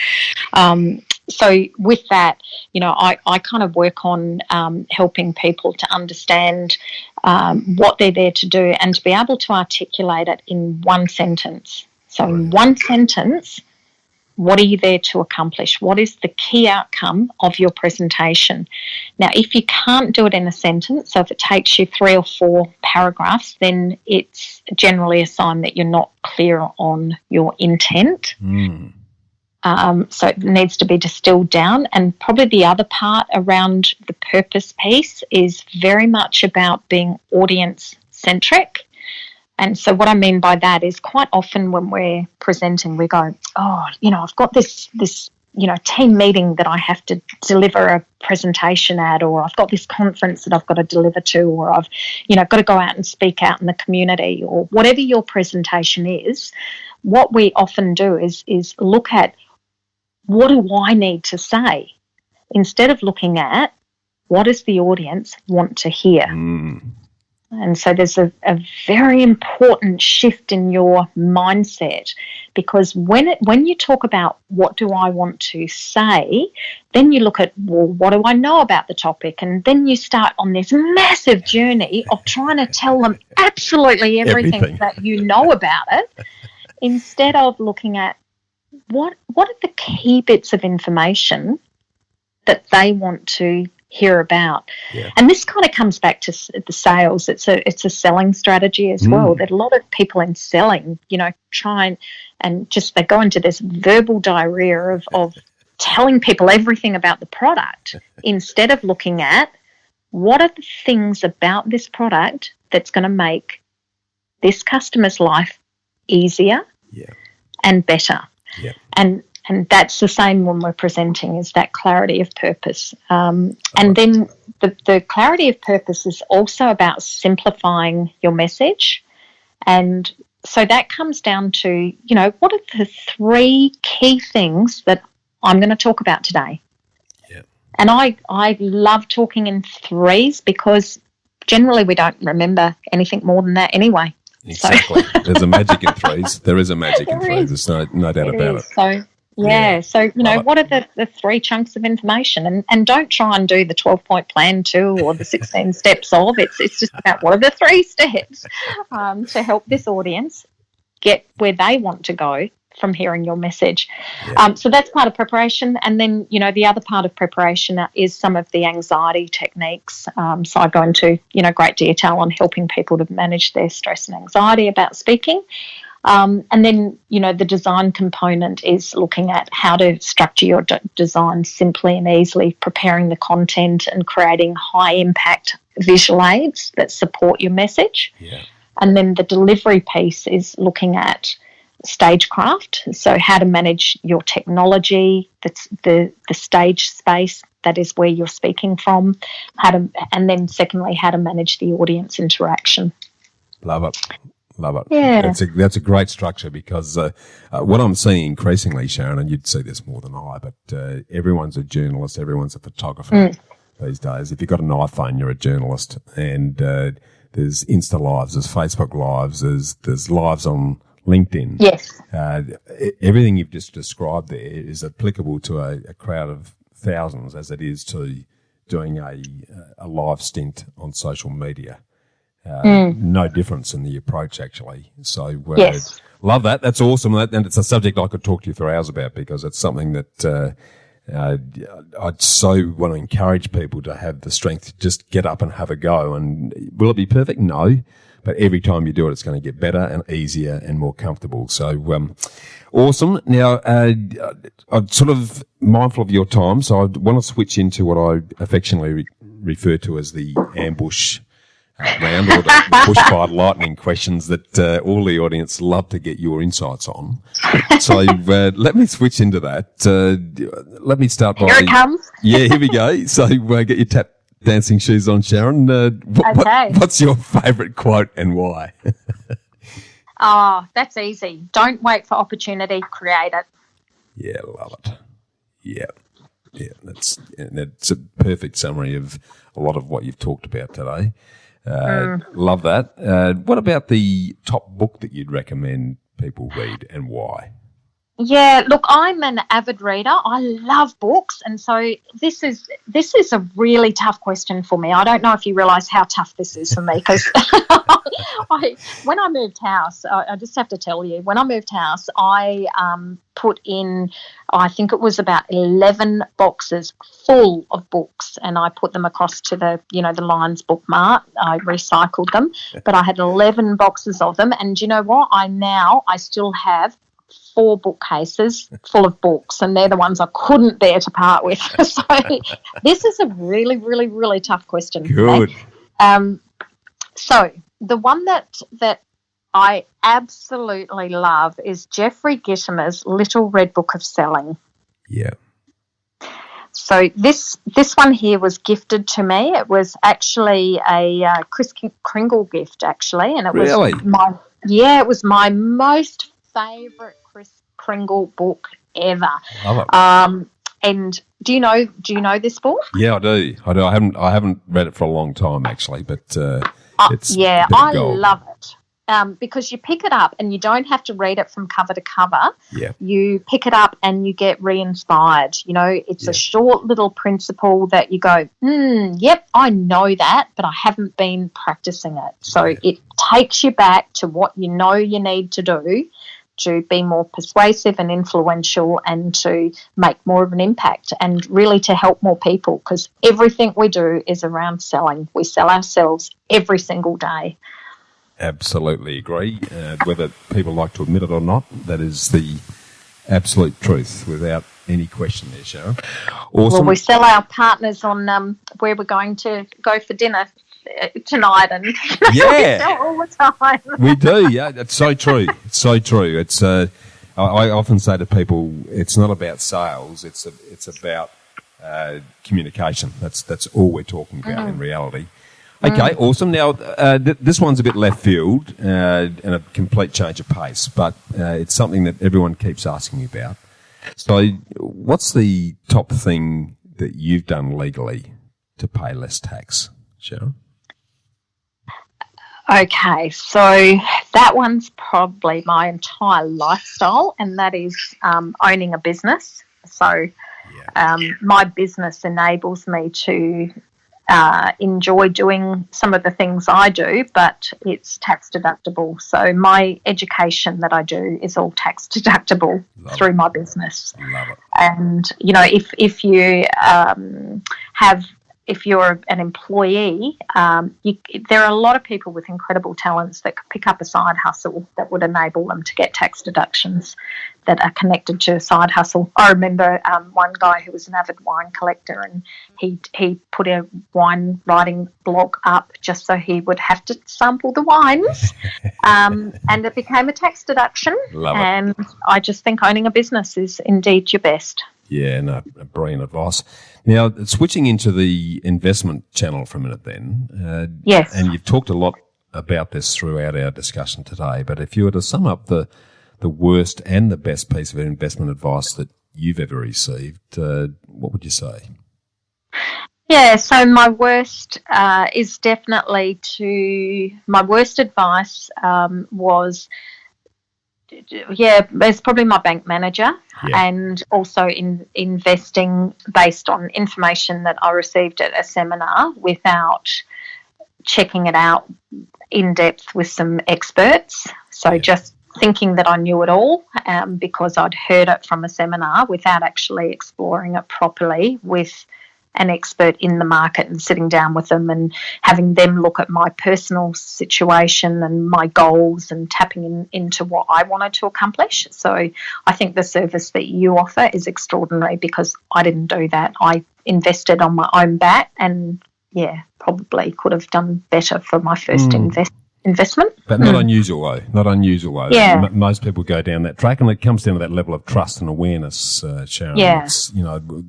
So with that, I kind of work on helping people to understand what they're there to do, and to be able to articulate it in one sentence. So in one sentence, what are you there to accomplish? What is the key outcome of your presentation? Now, if you can't do it in a sentence, so if it takes you 3 or 4 paragraphs, then it's generally a sign that you're not clear on your intent. So it needs to be distilled down. And probably the other part around the purpose piece is very much about being audience-centric. And so what I mean by that is, quite often when we're presenting, we go, I've got this team meeting that I have to deliver a presentation at, or I've got this conference that I've got to deliver to, or I've, got to go out and speak out in the community, or whatever your presentation is. What we often do is look at, what do I need to say? Instead of looking at, what does the audience want to hear? And so there's a very important shift in your mindset, because when you talk about what do I want to say, then you look at, well, what do I know about the topic? And then you start on this massive journey of trying to tell them absolutely everything that you know about it, instead of looking at what are the key bits of information that they want to hear about. Yeah. And this kind of comes back to the sales. It's a selling strategy as well, that a lot of people in selling, try and just they go into this verbal diarrhea of telling people everything about the product instead of looking at what are the things about this product that's going to make this customer's life easier and better. Yeah. And that's the same when we're presenting, is that clarity of purpose. And then the clarity of purpose is also about simplifying your message. And so that comes down to, what are the 3 key things that I'm going to talk about today? Yeah. And I love talking in 3s, because generally we don't remember anything more than that anyway. Exactly. So. There's a magic in 3s. There is a magic in 3s. There's no doubt about it. So, so, what are the 3 chunks of information? And don't try and do the 12-point plan too, or the 16 steps of. It's just about what are the 3 steps to help this audience get where they want to go from hearing your message. Yeah. So that's part of preparation. And then, the other part of preparation is some of the anxiety techniques. So I go into, great detail on helping people to manage their stress and anxiety about speaking. And then, the design component is looking at how to structure your design simply and easily, preparing the content and creating high-impact visual aids that support your message. Yeah. And then the delivery piece is looking at stagecraft, so how to manage your technology, that's the stage space, that is where you're speaking from, and then secondly, how to manage the audience interaction. Love it. Yeah. That's a great structure, because what I'm seeing increasingly, Sharon, and you'd see this more than I, but everyone's a journalist, everyone's a photographer these days. If you've got an iPhone, you're a journalist, and there's Insta Lives, there's Facebook Lives, there's lives on LinkedIn. Yes. Everything you've just described there is applicable to a crowd of thousands, as it is to doing a live stint on social media. No difference in the approach, actually. So, yes. Love that. That's awesome. And it's a subject I could talk to you for hours about, because it's something that I'd so want to encourage people to have the strength to just get up and have a go. And will it be perfect? No. But every time you do it, it's going to get better and easier and more comfortable. So, awesome. Now, I'm sort of mindful of your time, so I want to switch into what I affectionately refer to as the ambush round, or the bushfire lightning questions that all the audience love to get your insights on. So let me switch into that. Let me start by... Here it comes. Yeah, here we go. So get your tap dancing shoes on, Sharon. What's your favourite quote and why? That's easy. Don't wait for opportunity, create it. Yeah, love it. Yeah, that's a perfect summary of a lot of what you've talked about today. Love that. What about the top book that you'd recommend people read, and why? Yeah, look, I'm an avid reader. I love books, and so this is a really tough question for me. I don't know if you realise how tough this is for me, because when I moved house, I just have to tell you, when I moved house, I put in, I think it was about 11 boxes full of books, and I put them across to the Lions Book Mart. I recycled them, but I had 11 boxes of them, and you know what? I still have 4 bookcases full of books, and they're the ones I couldn't bear to part with. So this is a really, really, really tough question. Good. So the one that I absolutely love is Jeffrey Gitomer's Little Red Book of Selling. Yeah. So this one here was gifted to me. It was actually a Kris Kringle gift, actually, and it was it was my most favourite Kris Kringle book ever. Love it. And do you know this book? Yeah, I do. I haven't read it for a long time, actually, but It's Yeah, a bit of I gold. love it. Because you pick it up and you don't have to read it from cover to cover. Yeah. You pick it up and you get re-inspired. You know, it's a short little principle that you go, yep, I know that, but I haven't been practicing it. So it takes you back to what you know you need to do to be more persuasive and influential and to make more of an impact and really to help more people, because everything we do is around selling. We sell ourselves every single day. Absolutely agree. Whether people like to admit it or not, that is the absolute truth without any question there, Sharon. Awesome. Well, we sell our partners on where we're going to go for dinner tonight, and we sell all the time. We do, yeah. It's so true. It's so true. It's I often say to people, it's not about sales. It's about communication. That's all we're talking about in reality. Okay, awesome. Now, this one's a bit left field and a complete change of pace, but it's something that everyone keeps asking me about. So what's the top thing that you've done legally to pay less tax, Sharon? Okay, so that one's probably my entire lifestyle, and that is owning a business. So my business enables me to enjoy doing some of the things I do, but it's tax deductible. So my education that I do is all tax deductible through my business. Love it. And, you know, if you if you're an employee, there are a lot of people with incredible talents that could pick up a side hustle that would enable them to get tax deductions that are connected to a side hustle. I remember one guy who was an avid wine collector, and he put a wine writing blog up just so he would have to sample the wines, and it became a tax deduction. Love it. And I just think owning a business is indeed your best. Yeah, no, brilliant advice. Now, switching into the investment channel for a minute then. Yes. And you've talked a lot about this throughout our discussion today, but if you were to sum up the worst and the best piece of investment advice that you've ever received, what would you say? Yeah, so my worst is definitely my worst advice was, it's probably my bank manager, and also in investing based on information that I received at a seminar without checking it out in depth with some experts. So just thinking that I knew it all because I'd heard it from a seminar without actually exploring it properly with an expert in the market and sitting down with them and having them look at my personal situation and my goals and tapping into what I wanted to accomplish. So I think the service that you offer is extraordinary because I didn't do that. I invested on my own bat and, probably could have done better for my first investment. But not unusual though. Not unusual though. Yeah. Most people go down that track, and it comes down to that level of trust and awareness, Sharon. Yeah. It's,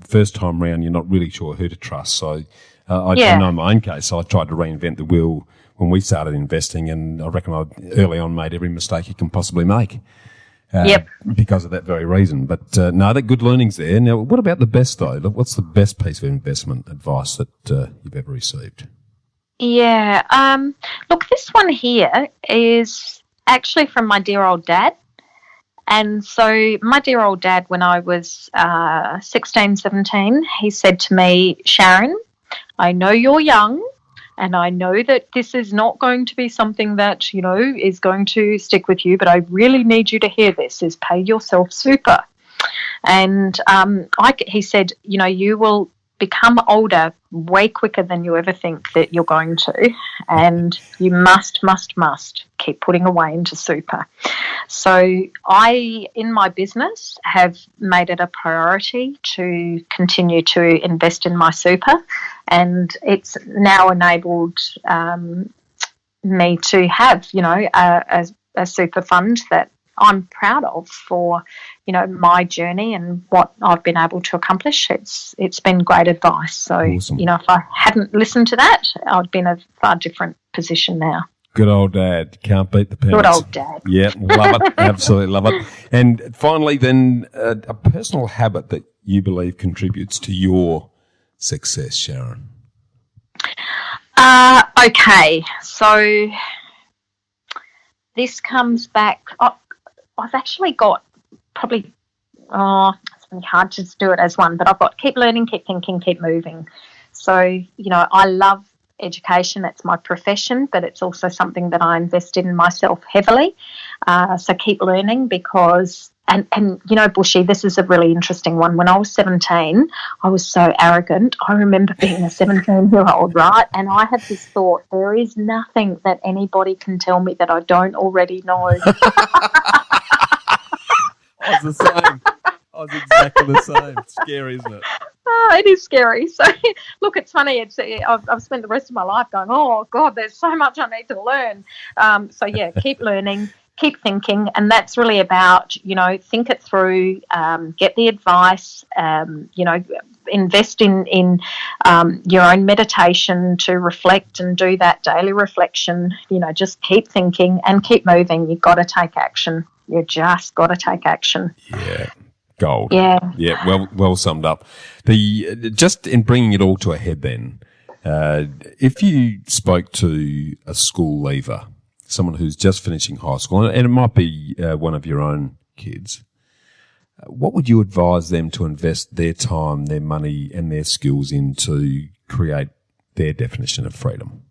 first time round, you're not really sure who to trust. So I know in my own case, I tried to reinvent the wheel when we started investing, and I reckon I early on made every mistake you can possibly make. Because of that very reason. But no, they're good learnings there. Now, what about the best though? What's the best piece of investment advice that you've ever received? Yeah. Look, this one here is actually from my dear old dad. And so my dear old dad, when I was 16, 17, he said to me, Sharon, I know you're young and I know that this is not going to be something that, is going to stick with you, but I really need you to hear this, is pay yourself super. And he said, you will become older way quicker than you ever think that you're going to, and you must keep putting away into super. So I, in my business, have made it a priority to continue to invest in my super, and it's now enabled me to have, a super fund that I'm proud of for, my journey and what I've been able to accomplish. It's been great advice. So, awesome. If I hadn't listened to that, I'd be in a far different position now. Good old dad. Can't beat the parents. Good old dad. Yeah, love it. Absolutely love it. And finally, then, a personal habit that you believe contributes to your success, Sharon? Okay, so this comes back. I've actually got probably, it's really hard to just do it as one, but I've got keep learning, keep thinking, keep moving. So, I love education. It's my profession, but it's also something that I invest in myself heavily. So keep learning because, and Bushy, this is a really interesting one. When I was 17, I was so arrogant. I remember being a 17-year-old, right? And I had this thought, there is nothing that anybody can tell me that I don't already know. I was the same. I was exactly the same. It's scary, isn't it? Oh, it is scary. So, look, it's funny. I've spent the rest of my life going, oh, God, there's so much I need to learn. So, yeah, keep learning, keep thinking. And that's really about, think it through, get the advice, invest in your own meditation to reflect and do that daily reflection. Just keep thinking and keep moving. You've got to take action. You just got to take action. Yeah. Gold. Yeah. Yeah. Well summed up. Just in bringing it all to a head then, if you spoke to a school leaver, someone who's just finishing high school, and it might be one of your own kids, what would you advise them to invest their time, their money and their skills in to create their definition of freedom?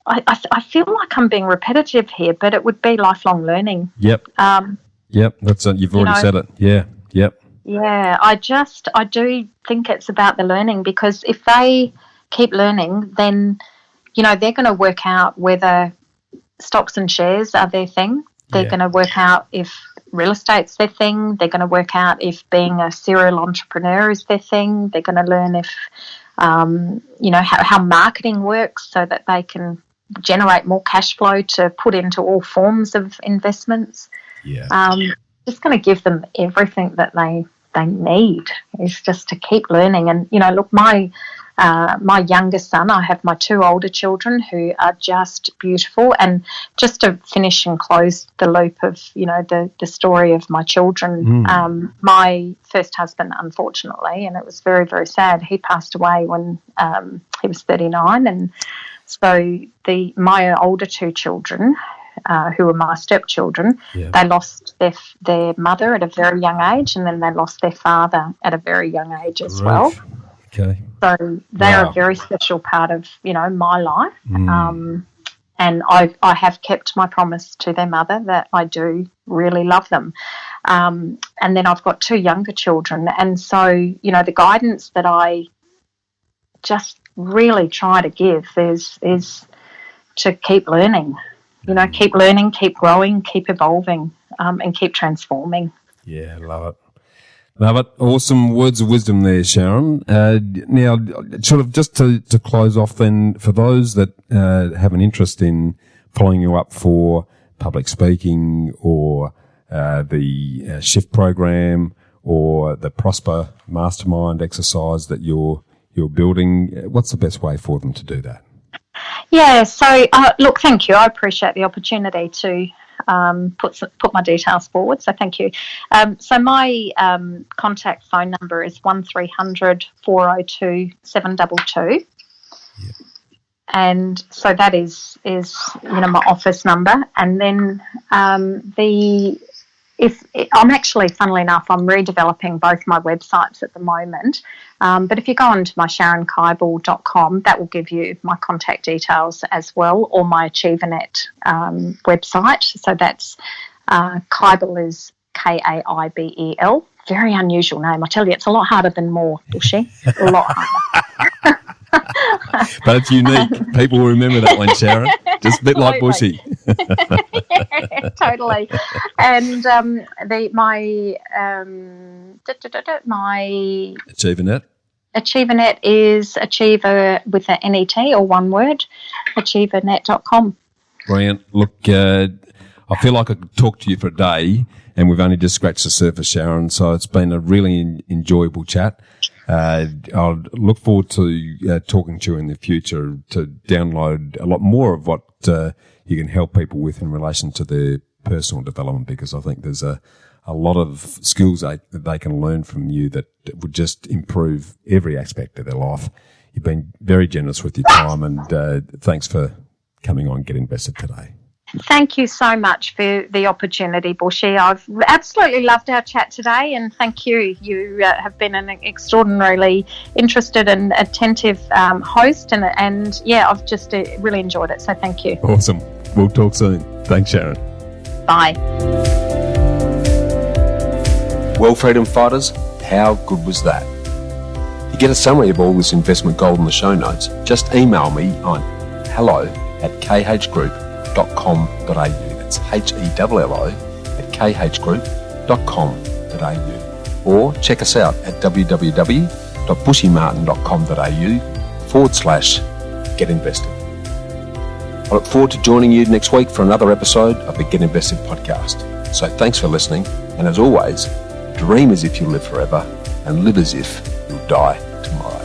I feel like I'm being repetitive here, but it would be lifelong learning. Yep. That's it. You've already said it. Yeah. Yep. Yeah. I do think it's about the learning, because if they keep learning, then, they're going to work out whether stocks and shares are their thing. They're going to work out if real estate's their thing. They're going to work out if being a serial entrepreneur is their thing. They're going to learn if, how marketing works so that they can generate more cash flow to put into all forms of investments. Yeah. Just going to give them everything that they need is just to keep learning. And, look, my youngest son, I have my two older children who are just beautiful. And just to finish and close the loop of, the story of my children, my first husband, unfortunately, and it was very, very sad, he passed away when he was 39. And so my older two children, who were my stepchildren, they lost their mother at a very young age, and then they lost their father at a very young age as well. Okay. So they're a very special part of, my life. And I have kept my promise to their mother that I do really love them. And then I've got two younger children. And so, the guidance that I just really try to give is to keep learning. Keep learning, keep growing, keep evolving, and keep transforming. Yeah, love it. Love it. Awesome words of wisdom there, Sharon. Now, sort of just to close off then, for those that have an interest in following you up for public speaking or the Shift program or the Prosper Mastermind exercise that you're building, what's the best way for them to do that? Yeah, so look, thank you. I appreciate the opportunity to put my details forward, so thank you. So my contact phone number is 1300 402 722. Yeah. And so that is my office number. And then I'm actually, funnily enough, I'm redeveloping both my websites at the moment. But if you go onto my SharonKaibel.com, that will give you my contact details as well, or my Achievernet website. So that's Kaibel is Kaibel. Very unusual name. I tell you, it's a lot harder than more, Bushy. A lot harder. But it's unique. People will remember that one, Sharon. Just a bit like Bushy. Yeah, totally. And my Achievernet. Achievernet is Achiever with an NET or one word, Achievernet.com. Brilliant. Look, I feel like I could talk to you for a day, and we've only just scratched the surface, Sharon, so it's been a really enjoyable chat. I'll look forward to talking to you in the future to download a lot more of what you can help people with in relation to their personal development, because I think there's a a lot of skills that they can learn from you that would just improve every aspect of their life. You've been very generous with your time, and thanks for coming on Get Invested today. Thank you so much for the opportunity, Bushy. I've absolutely loved our chat today, and thank you. You have been an extraordinarily interested and attentive host, and yeah, I've just really enjoyed it, so thank you. Awesome. We'll talk soon. Thanks, Sharon. Bye. Well, freedom fighters, how good was that? To get a summary of all this investment gold in the show notes, just email me on hello@khgroup.com.au. That's HELLO@khgroup.com.au. Or check us out at www.bushymartin.com.au/Get Invested. I look forward to joining you next week for another episode of the Get Invested podcast. So thanks for listening, and as always, dream as if you live forever and live as if you'll die tomorrow.